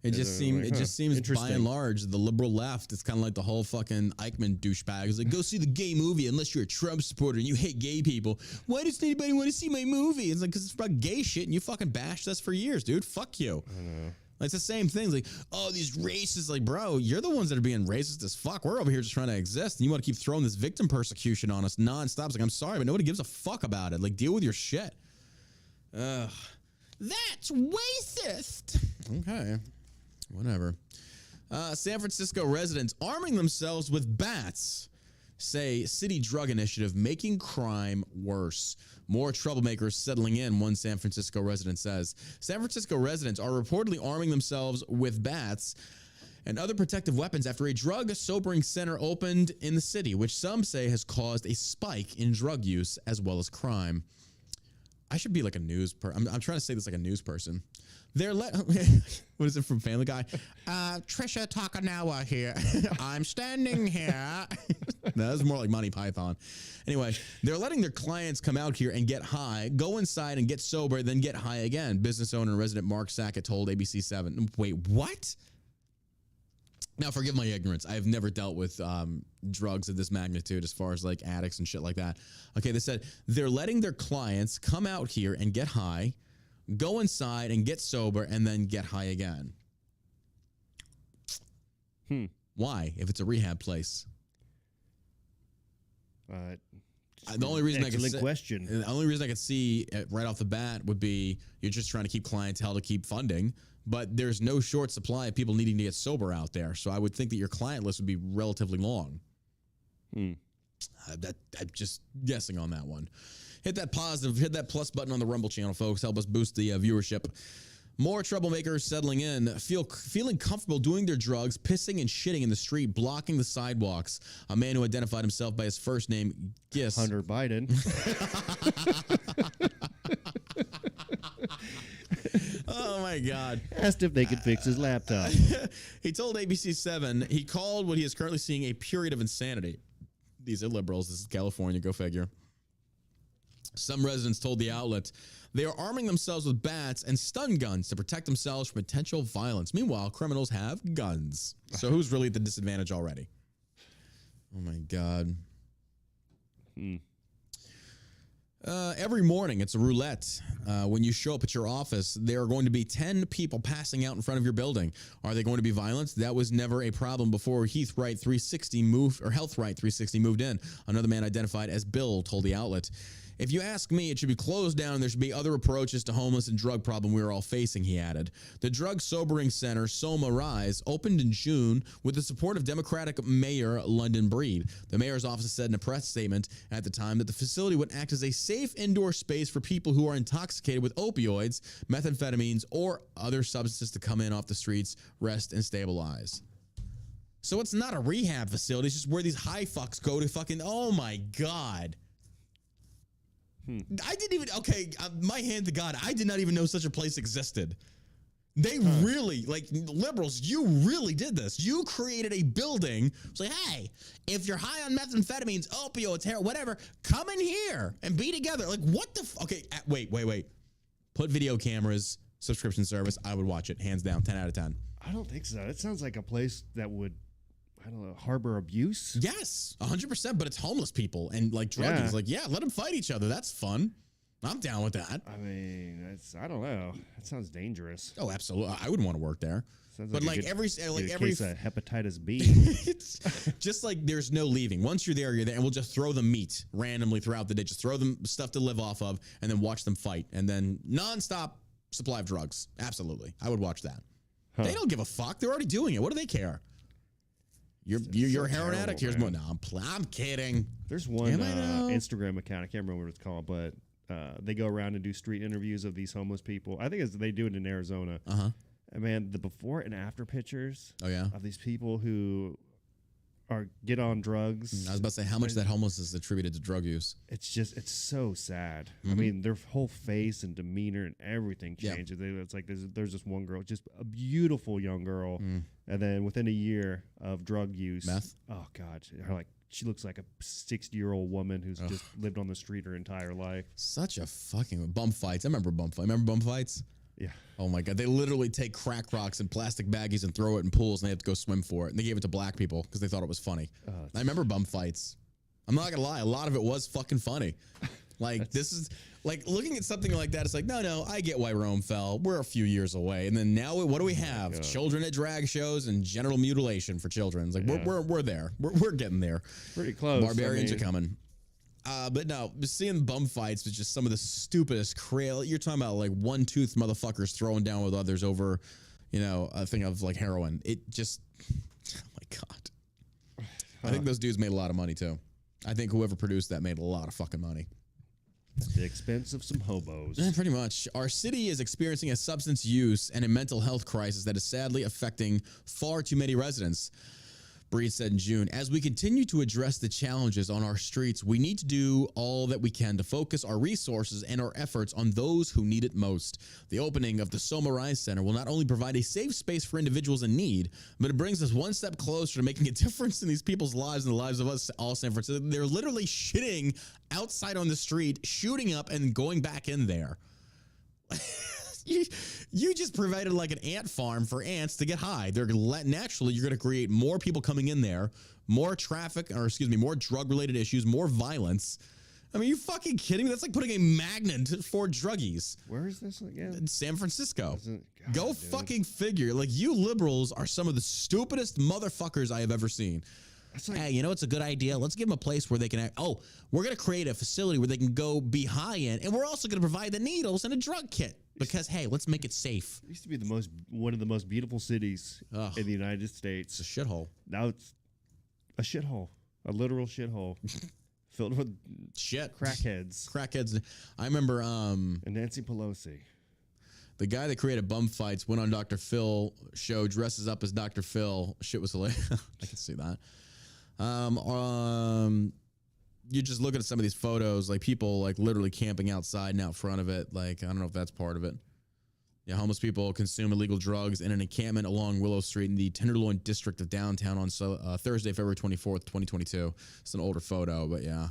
It just seems by and large the liberal left. It's kind of like the whole fucking Eichmann douchebag. It's like, go see the gay movie unless you're a Trump supporter and you hate gay people. Why does anybody want to see my movie? It's like, because it's about gay shit and you fucking bashed us for years, dude. Fuck you. I know. Like, it's the same thing. It's like, oh, these racists. Like, bro, you're the ones that are being racist as fuck. We're over here just trying to exist, and you want to keep throwing this victim persecution on us nonstop. It's like, I'm sorry, but nobody gives a fuck about it. Like, deal with your shit. Ugh. That's racist. Okay. Whatever. San Francisco residents arming themselves with bats say city drug initiative making crime worse. More troublemakers settling in, one San Francisco resident says. San Francisco residents are reportedly arming themselves with bats and other protective weapons after a drug sobering center opened in the city, which some say has caused a spike in drug use as well as crime. I should be like a news person. I'm trying to say this like a news person. They're what is it from Family Guy? Trisha Takanawa here. I'm standing here. No, that was more like Monty Python. Anyway, they're letting their clients come out here and get high, go inside and get sober, then get high again. Business owner and resident Mark Sackett told ABC7. Wait, what? Now, forgive my ignorance. I have never dealt with drugs of this magnitude as far as like addicts and shit like that. Okay, they said they're letting their clients come out here and get high, go inside and get sober, and then get high again. Why? If it's a rehab place. The only reason I could see right off the bat would be you're just trying to keep clientele to keep funding, but there's no short supply of people needing to get sober out there. So I would think that your client list would be relatively long. I'm just guessing on that one. Hit that plus button on the Rumble channel, folks. Help us boost the viewership. More troublemakers settling in, feeling comfortable doing their drugs, pissing and shitting in the street, blocking the sidewalks. A man who identified himself by his first name, Gis. Hunter Biden. Oh, my God. Asked if they could fix his laptop. He told ABC7 he called what he is currently seeing a period of insanity. These are liberals. This is California. Go figure. Some residents told the outlet they are arming themselves with bats and stun guns to protect themselves from potential violence. Meanwhile, criminals have guns. So who's really at the disadvantage already? Oh, my God. Every morning, it's a roulette. When you show up at your office, there are going to be 10 people passing out in front of your building. Are they going to be violent? That was never a problem before Health Right 360 moved in. Another man identified as Bill told the outlet. If you ask me, it should be closed down. There should be other approaches to homeless and drug problem we are all facing, he added. The drug sobering center, Soma Rise, opened in June with the support of Democratic Mayor London Breed. The mayor's office said in a press statement at the time that the facility would act as a safe indoor space for people who are intoxicated with opioids, methamphetamines, or other substances to come in off the streets, rest, and stabilize. So it's not a rehab facility. It's just where these high fucks go to fucking, oh my God. I didn't even, my hand to God, I did not even know such a place existed. They really, like, liberals, you really did this. You created a building. It's like, hey, if you're high on methamphetamines, opioids, hair, whatever, come in here and be together. Like, what the, okay, wait. Put video cameras, subscription service, I would watch it, hands down, 10 out of 10. I don't think so. It sounds like a place that would, I don't know, harbor abuse? Yes, 100%, but it's homeless people and like druggies. Yeah. Like, yeah, let them fight each other. That's fun. I'm down with that. I mean, I don't know. That sounds dangerous. Oh, absolutely. I wouldn't want to work there. Sounds but like every case of hepatitis B. It's just like there's no leaving. Once you're there, and we'll just throw them meat randomly throughout the day. Just throw them stuff to live off of and then watch them fight. And then nonstop supply of drugs. Absolutely. I would watch that. Huh. They don't give a fuck. They're already doing it. What do they care? You're a heroin addict. Here's more. No, I'm kidding. There's one Instagram account. I can't remember what it's called, but they go around and do street interviews of these homeless people. I think they do it in Arizona. And man, the before and after pictures. Of these people who get on drugs. I was about to say, how much of that homelessness is attributed to drug use? It's so sad. I mean, their whole face and demeanor and everything changes. It's like there's this one girl, just a beautiful young girl, and then within a year of drug use, meth. Oh God, she looks like a 60-year-old woman who's just lived on the street her entire life. Such a fucking bum fights. I remember bum fights. Remember bum fights? Yeah. Oh my God. They literally take crack rocks and plastic baggies and throw it in pools and they have to go swim for it. And they gave it to black people because they thought it was funny. I remember bum fights. I'm not gonna lie. A lot of it was fucking funny. Like this is like looking at something like that. It's like, no, I get why Rome fell. We're a few years away. And then now what do we have? Children at drag shows and genital mutilation for children. It's like we're there. We're getting there. Pretty close. Barbarians are coming. But no, seeing bum fights was just some of the stupidest You're talking about like one-toothed motherfuckers throwing down with others over, a thing of like heroin. It just, oh my God. I think those dudes made a lot of money too. I think whoever produced that made a lot of fucking money. At the expense of some hobos. Pretty much. Our city is experiencing a substance use and a mental health crisis that is sadly affecting far too many residents, Breed said in June. As we continue to address the challenges on our streets, we need to do all that we can to focus our resources and our efforts on those who need it most. The opening of the Soma Rise Center will not only provide a safe space for individuals in need, but it brings us one step closer to making a difference in these people's lives and the lives of us all San Francisco. They're literally shitting outside on the street, shooting up and going back in there. You just provided like an ant farm for ants to get high. They're naturally, you're going to create more people coming in there, more traffic, or excuse me, more drug-related issues, more violence. I mean, you fucking kidding me? That's like putting a magnet for druggies. Where is this again? San Francisco. God, Go dude. fucking figure. Like, you liberals are some of the stupidest motherfuckers I have ever seen. Like, hey, you know, it's a good idea. Let's give them a place where they can we're going to create a facility where they can go be high in, and we're also going to provide the needles and a drug kit because, hey, let's make it safe. It used to be one of the most beautiful cities in the United States. It's a shithole. Now it's a shithole, a literal shithole filled with shit. Crackheads. I remember and Nancy Pelosi. The guy that created Bum Fights went on Dr. Phil show, dresses up as Dr. Phil. Shit was hilarious. I can see that. You just look at some of these photos, like people like literally camping outside and out front of it. Like, I don't know if that's part of it. Yeah, homeless people consume illegal drugs in an encampment along Willow Street in the Tenderloin district of downtown on Thursday, February 24th, 2022. It's an older photo, but yeah,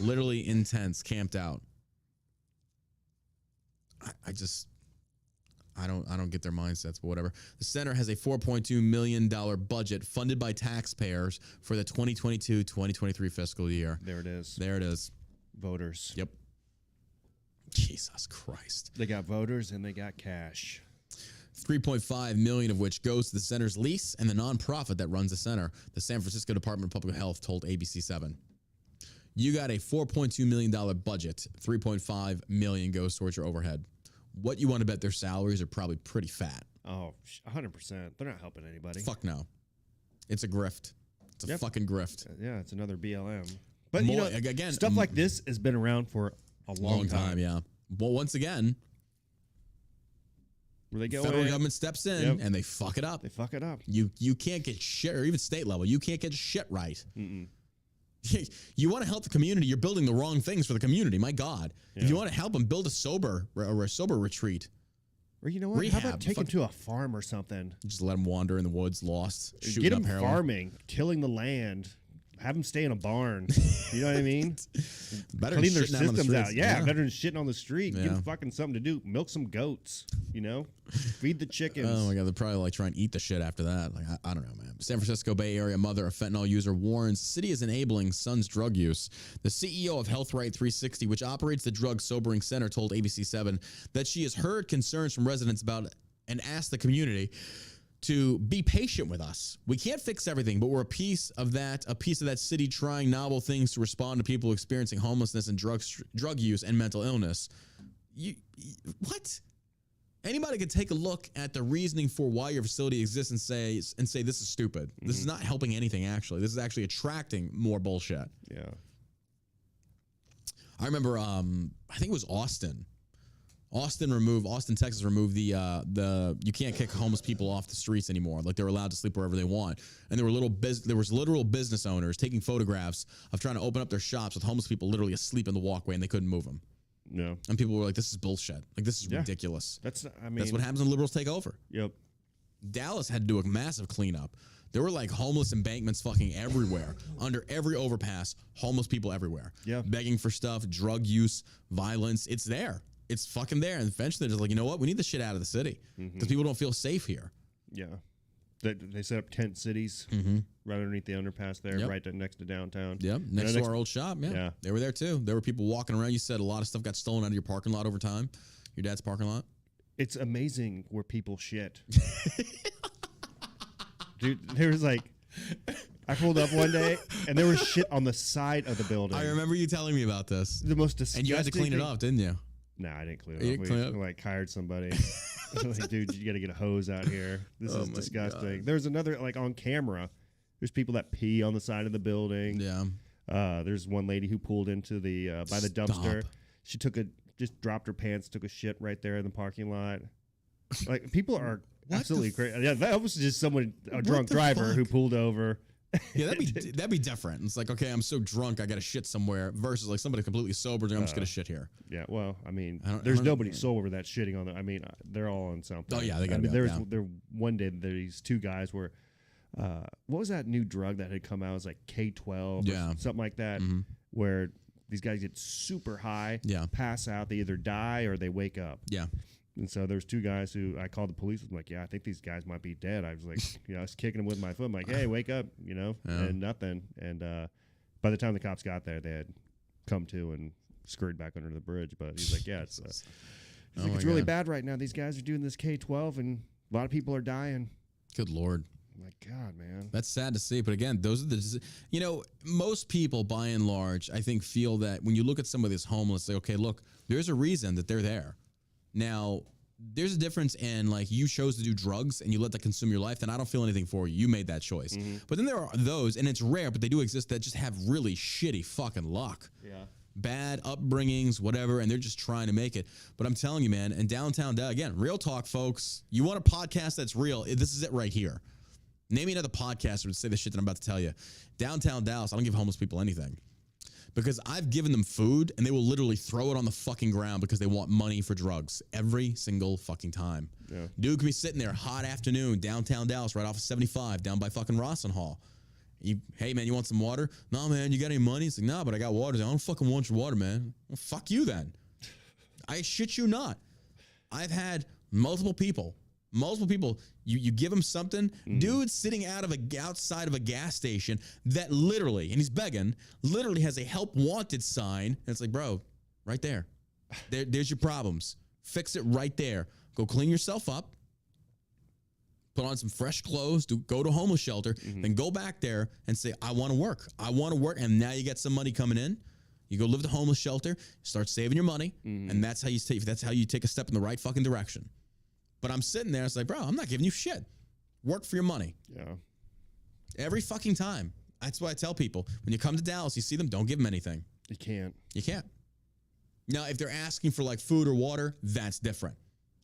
literally intense, camped out. I don't get their mindsets, but whatever. The center has a $4.2 million budget funded by taxpayers for the 2022-2023 fiscal year. There it is. There it is. Voters. Yep. Jesus Christ. They got voters and they got cash. $3.5 million of which goes to the center's lease and the nonprofit that runs the center, the San Francisco Department of Public Health told ABC7. You got a $4.2 million budget. $3.5 million goes towards your overhead. What you want to bet their salaries are probably pretty fat. Oh, 100%. They're not helping anybody. Fuck no. It's a grift. It's a fucking grift. Yeah, it's another BLM. But more, you know, again, stuff like this has been around for a long time. Yeah. Well, once again, where they go federal government steps in and they fuck it up. They fuck it up. You can't get shit, or even state level, you can't get shit right. You want to help the community, you're building the wrong things for the community. My God. Yeah. If you want to help them, build a sober retreat. Or you know what? Rehab. How about take them to a farm or something? Just let them wander in the woods, lost, shooting Get them up heroin. Farming, tilling the land. Have them stay in a barn. You know what I mean? Better clean their systems out. Yeah, better than shitting on the street. Yeah. Give them fucking something to do. Milk some goats. You know, feed the chickens. Oh my God, they'll probably like try and eat the shit after that. Like I don't know, man. San Francisco Bay Area mother of fentanyl user warns city is enabling son's drug use. The CEO of Health Right 360, which operates the drug sobering center, told ABC7 that she has heard concerns from residents about and asked the community to be patient with us. We can't fix everything, but we're a piece of that city trying novel things to respond to people experiencing homelessness and drug use and mental illness. What? Anybody could take a look at the reasoning for why your facility exists and say this is stupid. Mm-hmm. This is not helping anything, actually. This is actually attracting more bullshit. Yeah. I remember, I think it was Austin, Texas removed the you can't kick homeless people off the streets anymore. Like they're allowed to sleep wherever they want. And there was literal business owners taking photographs of trying to open up their shops with homeless people literally asleep in the walkway and they couldn't move them. No. And people were like, this is bullshit. Like this is ridiculous. That's what happens when liberals take over. Yep. Dallas had to do a massive cleanup. There were like homeless embankments fucking everywhere. Under every overpass, homeless people everywhere. Yeah. Begging for stuff, drug use, violence. It's there. It's fucking there. And eventually they're just like, you know what? We need this shit out of the city because people don't feel safe here. Yeah. They set up tent cities right underneath the underpass there, right next to downtown. Yep. Next to our old shop. Yeah. They were there too. There were people walking around. You said a lot of stuff got stolen out of your parking lot over time. Your dad's parking lot. It's amazing where people shit. Dude, there was like, I pulled up one day and there was shit on the side of the building. I remember you telling me about this. The most disgusting. And you had to clean it up, didn't you? No, I didn't clean it up. We like hired somebody. Like, dude, you got to get a hose out here. This is disgusting. God. There's another, like on camera, there's people that pee on the side of the building. Yeah. There's one lady who pulled into the by the dumpster. She just dropped her pants, took a shit right there in the parking lot. Like, people are absolutely crazy. Yeah, that was just a drunk driver who pulled over. Yeah, that'd be different. It's like, okay, I'm so drunk, I got to shit somewhere, versus like somebody completely sober, I'm just gonna shit here. Yeah, well, I mean, there's nobody sober that's shitting on them. I mean, they're all on something. Oh yeah, they got. There one day these two guys were, what was that new drug that had come out? It was like K12, or something like that, where these guys get super high, pass out, they either die or they wake up. Yeah. And so there's two guys who I called the police. I'm like, yeah, I think these guys might be dead. I was like, I was kicking them with my foot. I'm like, hey, wake up, and nothing. And by the time the cops got there, they had come to and scurried back under the bridge. But he's like, yeah, it's it's really bad right now. These guys are doing this K12, and a lot of people are dying. Good Lord. I'm like, God, man. That's sad to see. But again, those are the, most people by and large, I think, feel that when you look at somebody that's homeless, say, okay, look, there's a reason that they're there. Now, there's a difference in, like, you chose to do drugs and you let that consume your life, then I don't feel anything for you. You made that choice. But then there are those, and it's rare, but they do exist, that just have really shitty fucking luck. Yeah. Bad upbringings, whatever, and they're just trying to make it. But I'm telling you, man, in downtown Dallas, again, real talk, folks, you want a podcast that's real, this is it right here. Name me another podcaster to say the shit that I'm about to tell you. Downtown Dallas, I don't give homeless people anything. Because I've given them food and they will literally throw it on the fucking ground because they want money for drugs every single fucking time. Yeah. Dude could be sitting there, hot afternoon, downtown Dallas, right off of 75, down by fucking Rossin Hall. Hey, man, you want some water? No, man, you got any money? He's like, nah, but I got water. I don't fucking want your water, man. Well, fuck you then. I shit you not. I've had multiple people, you give him something, dude sitting outside of a gas station that literally, and he's begging, literally has a help wanted sign. And it's like, bro, right there. There's your problems. Fix it right there. Go clean yourself up. Put on some fresh clothes, go to a homeless shelter, then go back there and say, I want to work. I want to work. And now you get some money coming in. You go live at the homeless shelter, start saving your money, and that's how you take a step in the right fucking direction. But I'm sitting there, it's like, bro, I'm not giving you shit. Work for your money. Yeah. Every fucking time. That's why I tell people, when you come to Dallas, you see them, don't give them anything. You can't. You can't. Now, if they're asking for like food or water, that's different.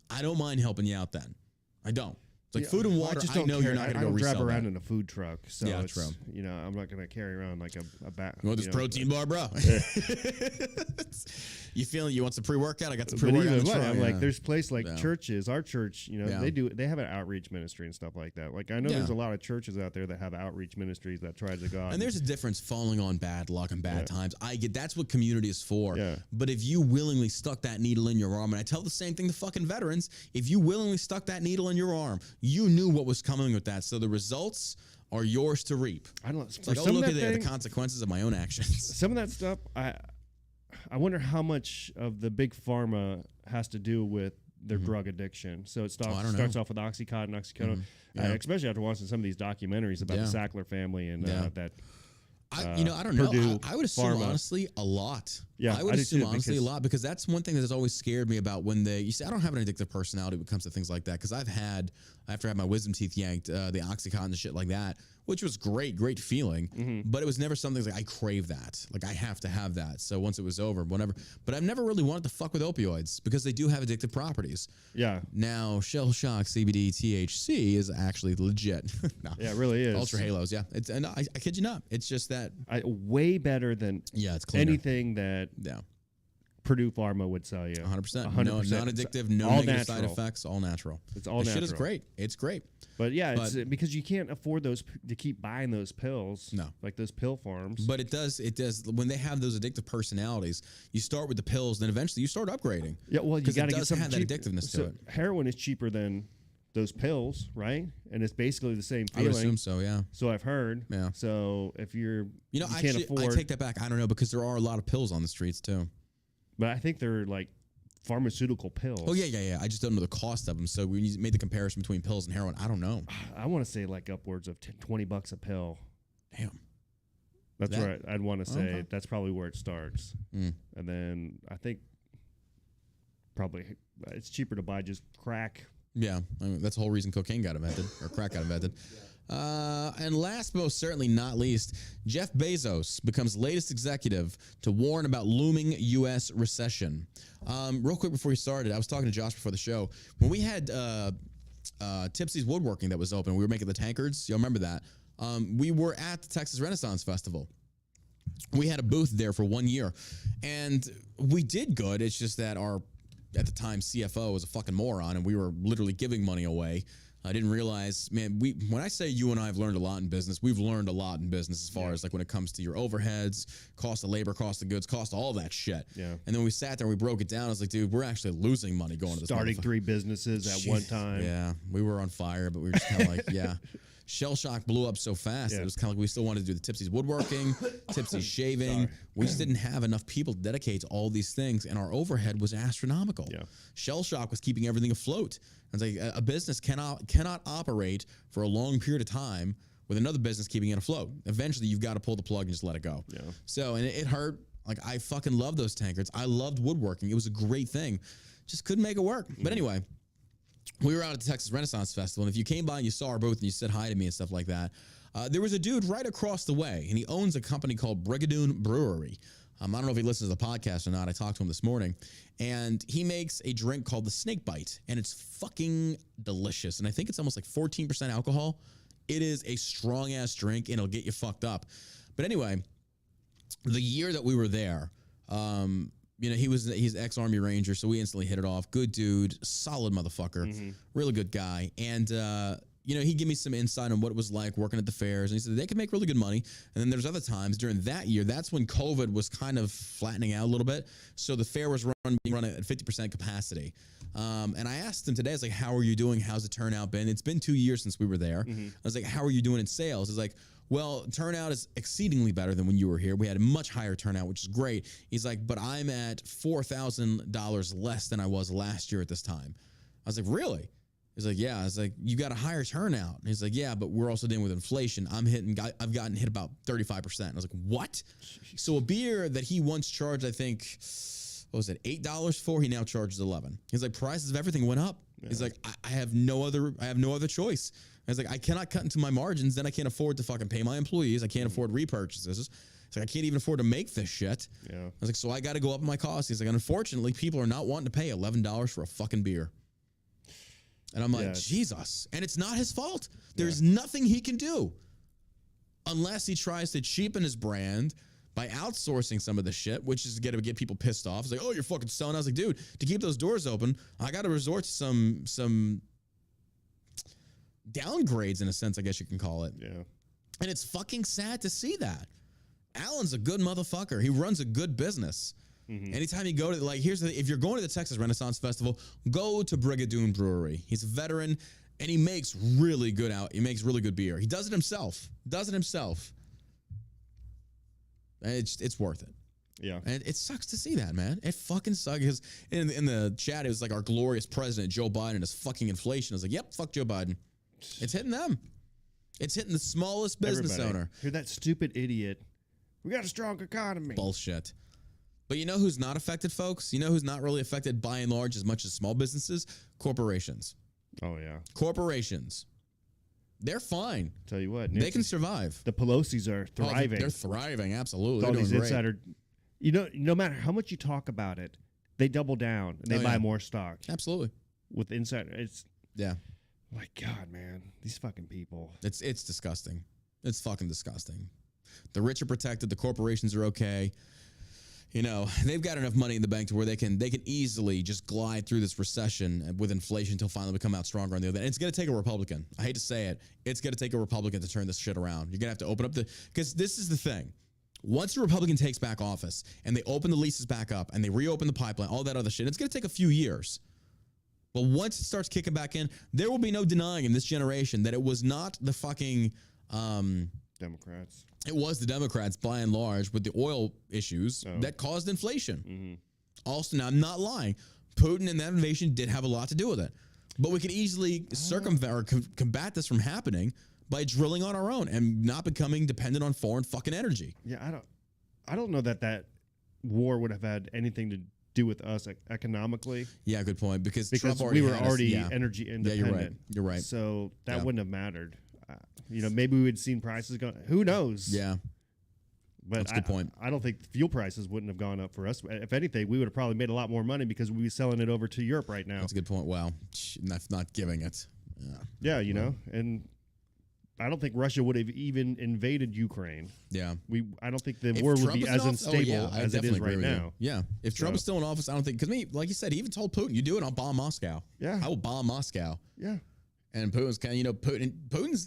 I don't mind helping you out then. I don't. It's like food and water, I know you're not going to go resell I don't drive around in a food truck, so it's, true. I'm not going to carry around like a bat. You want this protein bar, bro? You want some pre-workout? I got some pre-workout. I'm like, there's places like churches. Our church, they have an outreach ministry and stuff like that. Like, I know there's a lot of churches out there that have outreach ministries that try to go out. And there's a difference falling on bad luck and bad times. I get that's what community is for. Yeah. But if you willingly stuck that needle in your arm, and I tell the same thing to fucking veterans, if you willingly stuck that needle in your arm, you knew what was coming with that. So the results are yours to reap. I don't know. It's like, oh, look at the consequences of my own actions. Some of that stuff, I wonder how much of the big pharma has to do with their drug addiction. So it starts off with oxycodone, especially after watching some of these documentaries about the Sackler family and that. I don't know. I would assume honestly a lot. Yeah, I would assume honestly a lot, because that's one thing that has always scared me about when you say I don't have an addictive personality when it comes to things like that, because after I had my wisdom teeth yanked, the Oxycontin and shit like that, which was great feeling, but it was never something like I crave that, like I have to have that. So once it was over, whatever. But I've never really wanted to fuck with opioids because they do have addictive properties. Yeah. Now shell shock, CBD, THC is actually legit. No. Yeah, it really is. Ultra halos. Yeah. I kid you not. It's just that way better than it's cleaner. Anything that Purdue Pharma would sell you. 100%. No, non-addictive, no negative side effects, all natural. It's all natural. Shit is great. It's great. But it's because you can't afford to keep buying those pills. No. Like those pill farms. But it does, when they have those addictive personalities, you start with the pills, then eventually you start upgrading. Yeah, well, you got to get something have that addictiveness to it. Heroin is cheaper than those pills, right? And it's basically the same feeling. I would assume so, yeah. So I've heard. Yeah. So if you can't afford, I take that back. I don't know, because there are a lot of pills on the streets too. But I think they're like pharmaceutical pills. Oh, yeah. I just don't know the cost of them. So when you made the comparison between pills and heroin, I don't know. I want to say like upwards of $20 a pill. Damn. That's right. I'd want to say that's probably where it starts. And then I think probably it's cheaper to buy just crack Yeah, I mean, that's the whole reason cocaine got invented, or crack got invented. And last, but most certainly not least, Jeff Bezos becomes latest executive to warn about looming U.S. recession. Real quick before we started, I was talking to Josh before the show. When we had Tipsy's Woodworking that was open, we were making the tankards. You'll remember that. We were at the Texas Renaissance Festival. We had a booth there for 1 year, and we did good. It's just that our, at the time, CFO was a fucking moron, and we were literally giving money away. I didn't realize, man, when I say you and I have learned a lot in business, we've learned a lot in business as far as like when it comes to your overheads, cost of labor, cost of goods, cost of all that shit. Yeah. And then we sat there and we broke it down. I was like, dude, we're actually losing money going to this. Starting 3 businesses at one time. Yeah. We were on fire, but we were just kind of like, yeah. Shell Shock blew up so fast. It was kind of like we still wanted to do the Tipsy's Woodworking, Tipsy's Shaving. We just didn't have enough people to dedicate to all these things, and our overhead was astronomical. Yeah. Shell Shock was keeping everything afloat. It's like a business cannot operate for a long period of time with another business keeping it afloat. Eventually, you've got to pull the plug and just let it go. Yeah. So, and it hurt. Like, I fucking love those tankards. I loved woodworking. It was a great thing. Just couldn't make it work. But anyway, we were out at the Texas Renaissance Festival, and if you came by and you saw our booth and you said hi to me and stuff like that, there was a dude right across the way, and he owns a company called Brigadoon Brewery. I don't know if he listens to the podcast or not. I talked to him this morning, and he makes a drink called the Snake Bite, and it's fucking delicious. And I think it's almost like 14% alcohol. It is a strong-ass drink, and it'll get you fucked up. But anyway, the year that we were there, you know, he's ex-Army Ranger, so we instantly hit it off. Good dude, solid motherfucker, really good guy. And, you know, he gave me some insight on what it was like working at the fairs. And he said they could make really good money. And then there's other times during that year, that's when COVID was kind of flattening out a little bit. So the fair was being run at 50% capacity. And I asked him today, I was like, how are you doing? How's the turnout been? It's been 2 years since we were there. I was like, how are you doing in sales? He's like, well, turnout is exceedingly better than when you were here. We had a much higher turnout, which is great. He's like, but I'm at $4,000 less than I was last year at this time. I was like, really? He's like, yeah. I was like, you got a higher turnout. And he's like, yeah, but we're also dealing with inflation. I've gotten hit about 35%. I was like, what? So a beer that he once charged, I think, what was it, $8 for? He now charges $11. He's like, prices of everything went up. Yeah. He's like, I have no other choice. I was like, I cannot cut into my margins. Then I can't afford to fucking pay my employees. I can't afford repurchases. It's like, I can't even afford to make this shit. Yeah. I was like, so I got to go up my costs. He's like, unfortunately, people are not wanting to pay $11 for a fucking beer. And I'm like, Jesus. And it's not his fault. There's nothing he can do unless he tries to cheapen his brand by outsourcing some of the shit, which is going to get people pissed off. It's like, oh, you're fucking selling. I was like, dude, to keep those doors open, I got to resort to some downgrades in a sense, I guess you can call it. Yeah. And it's fucking sad to see that. Alan's a good motherfucker. He runs a good business. Anytime you go to, like, if you're going to the Texas Renaissance Festival, go to Brigadoon Brewery. He's a veteran, and he makes really good beer. He does it himself. And it's worth it. Yeah. And it sucks to see that, man. It fucking sucks. Because in the chat, it was like our glorious president, Joe Biden, and his fucking inflation. I was like, yep, fuck Joe Biden. It's hitting them. It's hitting the smallest business owner. You're that stupid idiot. We got a strong economy. Bullshit. But you know who's not affected, folks? You know who's not really affected by and large as much as small businesses? Corporations. Oh, yeah. Corporations. They're fine. Tell you what. They can survive. The Pelosi's are thriving. They're thriving, absolutely. All they're these doing great. insider, you know, no matter how much you talk about it, they double down and they buy more stock. Absolutely. With insider, it's... Yeah. My God, man. These fucking people. It's disgusting. It's fucking disgusting. The rich are protected. The corporations are okay. You know, they've got enough money in the bank to where they can easily just glide through this recession with inflation until finally we come out stronger on the other end. It's going to take a Republican. I hate to say it. It's going to take a Republican to turn this shit around. You're going to have to open up because this is the thing. Once a Republican takes back office and they open the leases back up and they reopen the pipeline, all that other shit, it's going to take a few years. But once it starts kicking back in, there will be no denying in this generation that it was not the fucking Democrats. It was the Democrats, by and large, with the oil issues that caused inflation. Also, now I'm not lying. Putin and that invasion did have a lot to do with it. But we could easily circumvent or combat this from happening by drilling on our own and not becoming dependent on foreign fucking energy. Yeah, I don't know that war would have had anything to do with us economically. Yeah, good point. Because Trump we were already energy independent. Yeah, you're right. So that wouldn't have mattered. Maybe we would seen prices go. Who knows? Yeah. But That's a good point. I don't think fuel prices wouldn't have gone up for us. If anything, we would have probably made a lot more money because we'd be selling it over to Europe right now. That's a good point. Wow. Not giving it. Yeah, and I don't think Russia would have even invaded Ukraine. Yeah. I don't think the war would be as unstable as it is right now. Yeah. If Trump is still in office, I don't think, because like you said, he even told Putin, you do it, I'll bomb Moscow. Yeah. I will bomb Moscow. Yeah. And Putin's kind of,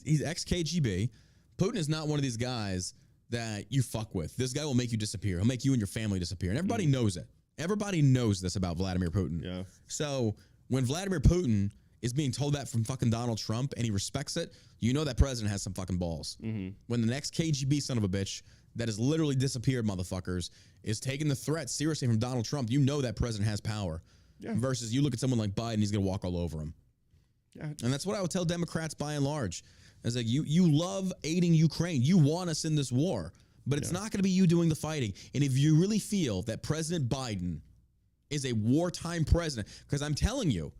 he's ex-KGB. Putin is not one of these guys that you fuck with. This guy will make you disappear. He'll make you and your family disappear. And everybody knows it. Everybody knows this about Vladimir Putin. Yeah. So when Vladimir Putin is being told that from fucking Donald Trump and he respects it, you know that president has some fucking balls. Mm-hmm. When the next KGB son of a bitch that has literally disappeared, motherfuckers, is taking the threat seriously from Donald Trump, you know that president has power. Yeah. Versus you look at someone like Biden, he's going to walk all over him. Yeah. And that's what I would tell Democrats by and large. It's like, you love aiding Ukraine. You want us in this war, but it's not going to be you doing the fighting. And if you really feel that President Biden is a wartime president, because I'm telling you,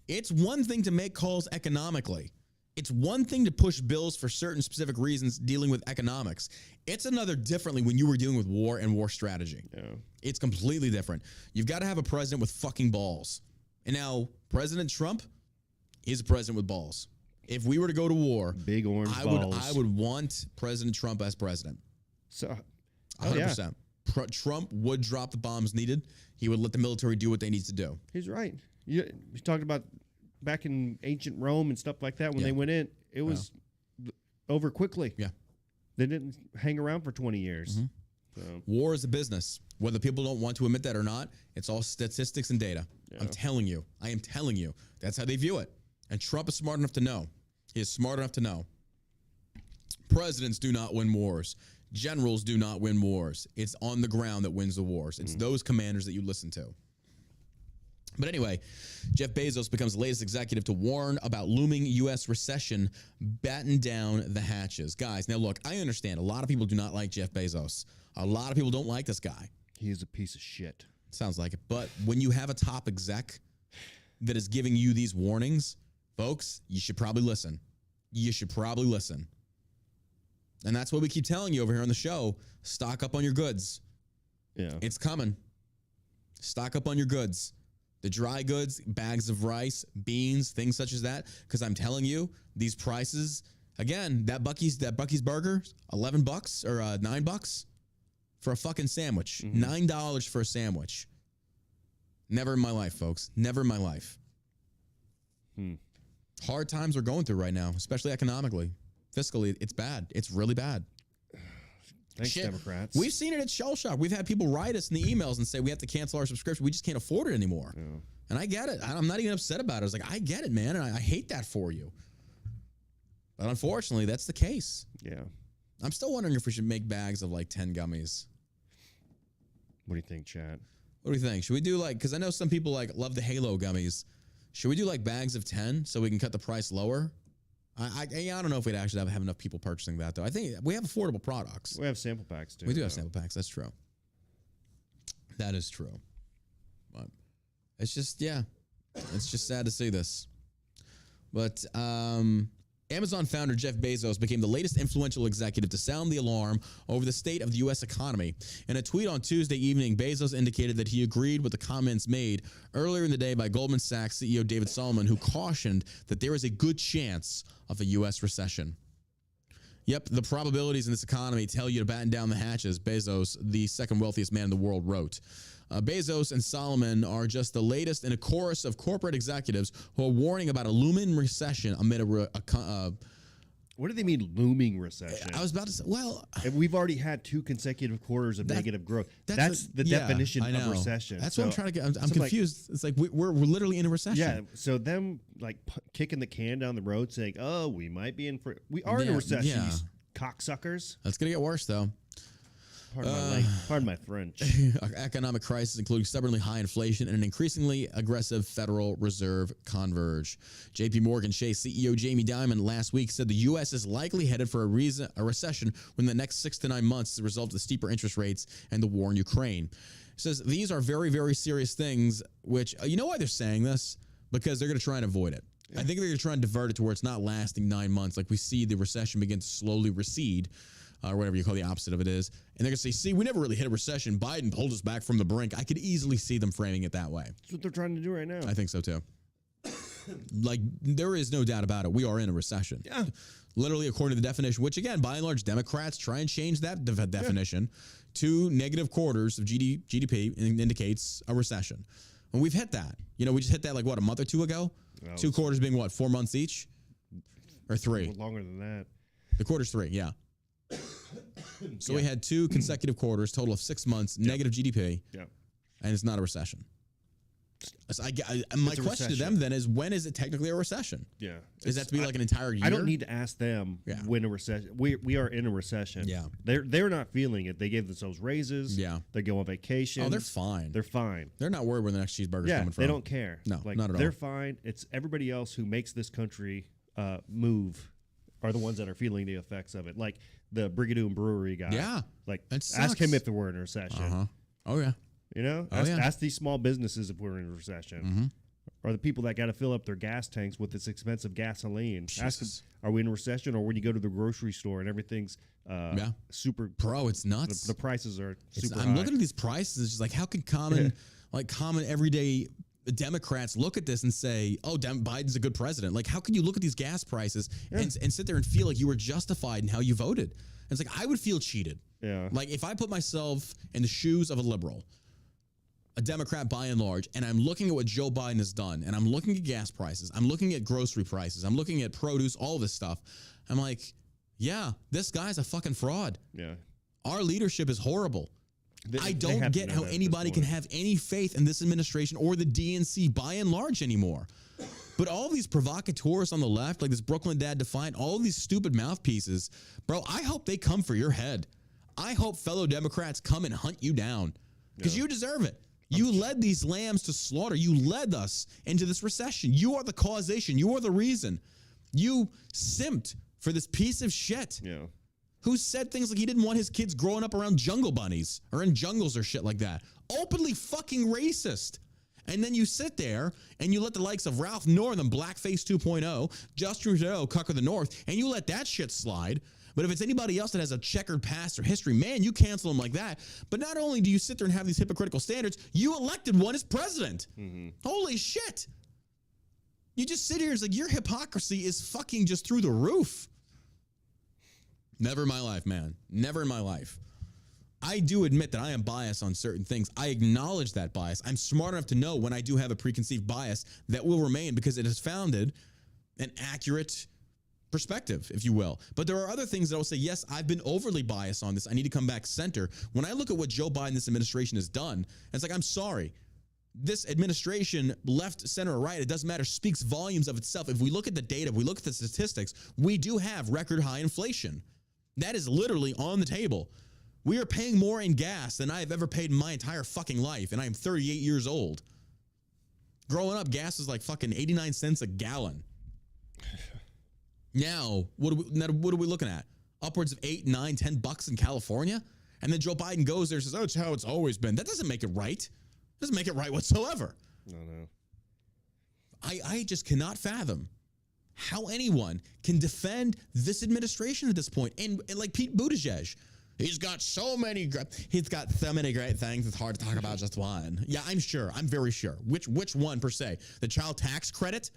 it's one thing to make calls economically. It's one thing to push bills for certain specific reasons dealing with economics. It's another differently when you were dealing with war and war strategy. Yeah. It's completely different. You've got to have a president with fucking balls. And now President Trump is a president with balls. If we were to go to war, big orange balls. I would want President Trump as president. So, 100%. Yeah. Trump would drop the bombs needed. He would let the military do what they need to do. He's right. You talked about back in ancient Rome and stuff like that. When they went in, it was over quickly. Yeah. They didn't hang around for 20 years. Mm-hmm. So. War is a business. Whether people don't want to admit that or not, it's all statistics and data. Yeah. I'm telling you. I am telling you. That's how they view it. And Trump is smart enough to know. He is smart enough to know. Presidents do not win wars. Generals do not win wars. It's on the ground that wins the wars. It's those commanders that you listen to. But anyway, Jeff Bezos becomes the latest executive to warn about looming U.S. recession, batten down the hatches. Guys, now look, I understand a lot of people do not like Jeff Bezos. A lot of people don't like this guy. He is a piece of shit. Sounds like it. But when you have a top exec that is giving you these warnings, folks, you should probably listen. You should probably listen. And that's what we keep telling you over here on the show. Stock up on your goods. Yeah. It's coming. Stock up on your goods. The dry goods, bags of rice, beans, things such as that. Because I'm telling you, these prices, again, that Bucky's burger, $11 or $9 for a fucking sandwich. Mm-hmm. $9 for a sandwich. Never in my life, folks. Never in my life. Hard times we're going through right now, especially economically. Fiscally, it's bad. It's really bad. Thanks, Democrats. We've seen it at Shell Shock. We've had people write us in the emails and say we have to cancel our subscription. We just can't afford it anymore. Yeah. And I get it. I'm not even upset about it. I was like, I get it, man. And I hate that for you. But unfortunately, that's the case. Yeah. I'm still wondering if we should make bags of like 10 gummies. What do you think, Chad? What do you think? Should we do like, because I know some people like love the Halo gummies. Should we do like bags of 10 so we can cut the price lower? I don't know if we'd actually have enough people purchasing that, though. I think we have affordable products. We have sample packs, too. We do have sample packs. That's true. That is true. But it's just, it's just sad to see this. But Amazon founder Jeff Bezos became the latest influential executive to sound the alarm over the state of the U.S. economy. In a tweet on Tuesday evening, Bezos indicated that he agreed with the comments made earlier in the day by Goldman Sachs CEO David Solomon, who cautioned that there is a good chance of a U.S. recession. Yep, the probabilities in this economy tell you to batten down the hatches, Bezos, the second wealthiest man in the world, wrote. Bezos and Solomon are just the latest in a chorus of corporate executives who are warning about a looming recession amid what do they mean, looming recession? I was about to say, well... And we've already had 2 consecutive quarters of negative growth. That's the definition of recession. That's what I'm trying to get... I'm confused. Like, it's like we're literally in a recession. Yeah, so them like kicking the can down the road saying, oh, we might be in... We are in a recession, you cocksuckers. That's going to get worse, though. Pardon my French. Economic crisis, including stubbornly high inflation and an increasingly aggressive Federal Reserve converge. J.P. Morgan Chase CEO Jamie Dimon last week said the U.S. is likely headed for a recession within the next 6 to 9 months as a result of the steeper interest rates and the war in Ukraine. It says these are very, very serious things, which, you know why they're saying this? Because they're going to try and avoid it. Yeah. I think they're going to try and divert it to where it's not lasting 9 months. Like we see the recession begin to slowly recede, or whatever you call the opposite of it is. And they're going to say, see, we never really hit a recession. Biden pulled us back from the brink. I could easily see them framing it that way. That's what they're trying to do right now. I think so too. Like, there is no doubt about it. We are in a recession. Yeah. Literally, according to the definition, which again, by and large, Democrats try and change that definition to negative quarters of GDP indicates a recession. And we've hit that. You know, we just hit that like, what, a month or two ago? Well, 2 quarters being what, 4 months each? Or 3? Longer than that. The quarter's 3, yeah. So we had 2 consecutive quarters, total of 6 months, negative GDP. Yeah. And it's not a recession. So my question to them then is, when is it technically a recession? Yeah. Does that to be like an entire year? I don't need to ask them when a recession. We are in a recession. Yeah. They're not feeling it. They gave themselves raises. Yeah. They go on vacation. Oh, they're fine. They're fine. They're not worried where the next cheeseburger's coming from. They don't care. No, like, not at all. They're fine. It's everybody else who makes this country move are the ones that are feeling the effects of it. Like the Brigadoon Brewery guy. Yeah. Like, ask him if we're in a recession. Uh-huh. Oh, yeah. You know, ask these small businesses if we're in a recession. Mm-hmm. Or the people that got to fill up their gas tanks with this expensive gasoline. Jesus. Ask them, are we in a recession, or when you go to the grocery store and everything's super? Bro, it's nuts. The prices are super I'm high. looking at these prices. It's just like, how can common everyday Democrats look at this and say, oh, Biden's a good president? Like, how can you look at these gas prices and sit there and feel like you were justified in how you voted? And it's like, I would feel cheated. Yeah. Like, if I put myself in the shoes of a liberal, a Democrat by and large, and I'm looking at what Joe Biden has done, and I'm looking at gas prices, I'm looking at grocery prices, I'm looking at produce, all this stuff, I'm like, yeah, this guy's a fucking fraud. Yeah. Our leadership is horrible. I don't get how anybody can have any faith in this administration or the DNC by and large anymore. But all these provocateurs on the left, like this Brooklyn Dad Defiant, all these stupid mouthpieces, bro, I hope they come for your head. I hope fellow Democrats come and hunt you down because you deserve it. You led these lambs to slaughter. You led us into this recession. You are the causation. You are the reason. You simped for this piece of shit. Yeah. Who said things like he didn't want his kids growing up around jungle bunnies or in jungles or shit like that. Openly fucking racist. And then you sit there and you let the likes of Ralph Northam, Blackface 2.0, Justin Trudeau, Cucker the North, and you let that shit slide. But if it's anybody else that has a checkered past or history, man, you cancel them like that. But not only do you sit there and have these hypocritical standards, you elected one as president. Mm-hmm. Holy shit. You just sit here and it's like your hypocrisy is fucking just through the roof. Never in my life, man. Never in my life. I do admit that I am biased on certain things. I acknowledge that bias. I'm smart enough to know when I do have a preconceived bias that will remain because it has founded an accurate perspective, if you will. But there are other things that I will say, yes, I've been overly biased on this. I need to come back center. When I look at what Joe Biden, this administration has done, it's like, I'm sorry. This administration, left, center, or right, it doesn't matter, speaks volumes of itself. If we look at the data, if we look at the statistics, we do have record high inflation. That is literally on the table. We are paying more in gas than I have ever paid in my entire fucking life, and I am 38 years old. Growing up, gas was like fucking 89 cents a gallon. Now, what are we looking at? Upwards of $8, $9, $10 in California? And then Joe Biden goes there and says, oh, it's how it's always been. That doesn't make it right. It doesn't make it right whatsoever. No. I just cannot fathom how anyone can defend this administration at this point. And like Pete Buttigieg, he's got so many great things. It's hard to talk about just one. Yeah, I'm sure. I'm very sure. Which one per se? The child tax credit?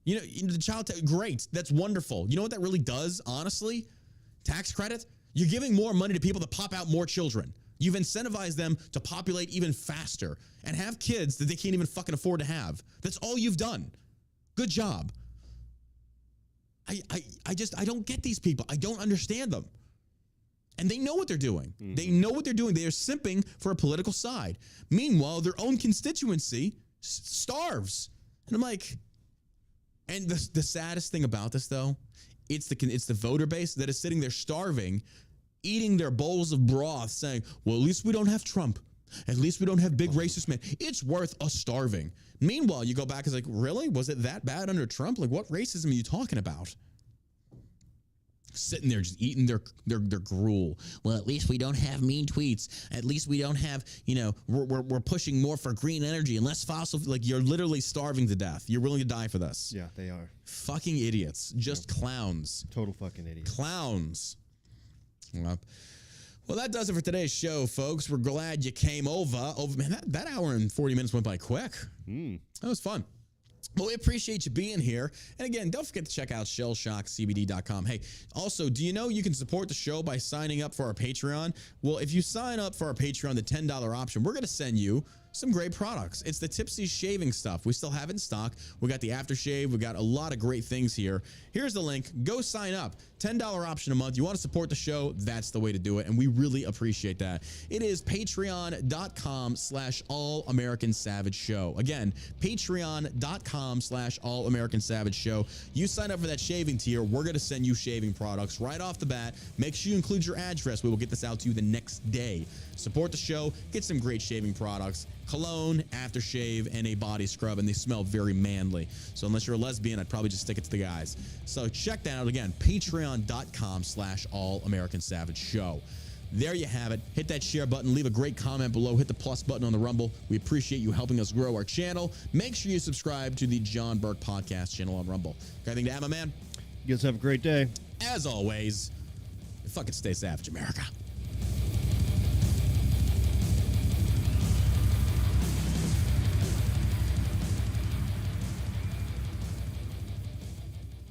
You know, the child tax, great. That's wonderful. You know what that really does, honestly? Tax credit? You're giving more money to people to pop out more children. You've incentivized them to populate even faster and have kids that they can't even fucking afford to have. That's all you've done. Good job. I don't get these people. I don't understand them. And they know what they're doing. Mm-hmm. They know what they're doing. They are simping for a political side. Meanwhile, their own constituency starves. And I'm like, and the saddest thing about this, though, it's the voter base that is sitting there starving eating their bowls of broth saying, well, at least we don't have Trump. At least we don't have big racist men. It's worth us starving. Meanwhile, you go back and it's like, really? Was it that bad under Trump? Like, what racism are you talking about? Sitting there just eating their gruel. Well, at least we don't have mean tweets. At least we don't have, we're pushing more for green energy and less fossil. Like, you're literally starving to death. You're willing to die for this. Yeah, they are. Fucking idiots. Just clowns. Total fucking idiots. Clowns. Well, that does it for today's show, folks. We're glad you came over. Man, that hour and 40 minutes went by quick. That was fun. Well, we appreciate you being here. And again, don't forget to check out shellshockcbd.com. Hey, also, do you know you can support the show by signing up for our Patreon? Well, if you sign up for our Patreon, the $10 option, we're going to send you some great products. It's the Tipsy shaving stuff. We still have it in stock. We got the aftershave. We got a lot of great things here. Here's the link. Go sign up. $10 option a month. You want to support the show? That's the way to do it. And we really appreciate that. It is patreon.com/All-American-Savage-Show. Again, patreon.com/All-American-Savage-Show. You sign up for that shaving tier. We're going to send you shaving products right off the bat. Make sure you include your address. We will get this out to you the next day. Support the show. Get some great shaving products. Cologne, aftershave, and a body scrub, and they smell very manly. So unless you're a lesbian, I'd probably just stick it to the guys. So check that out again, patreon.com/All-American-Savage-Show. There you have it. Hit that share button. Leave a great comment below. Hit the plus button on the Rumble. We appreciate you helping us grow our channel. Make sure you subscribe to the John Burke Podcast channel on Rumble. Got anything to add, my man? You guys have a great day. As always, fucking stay savage, America.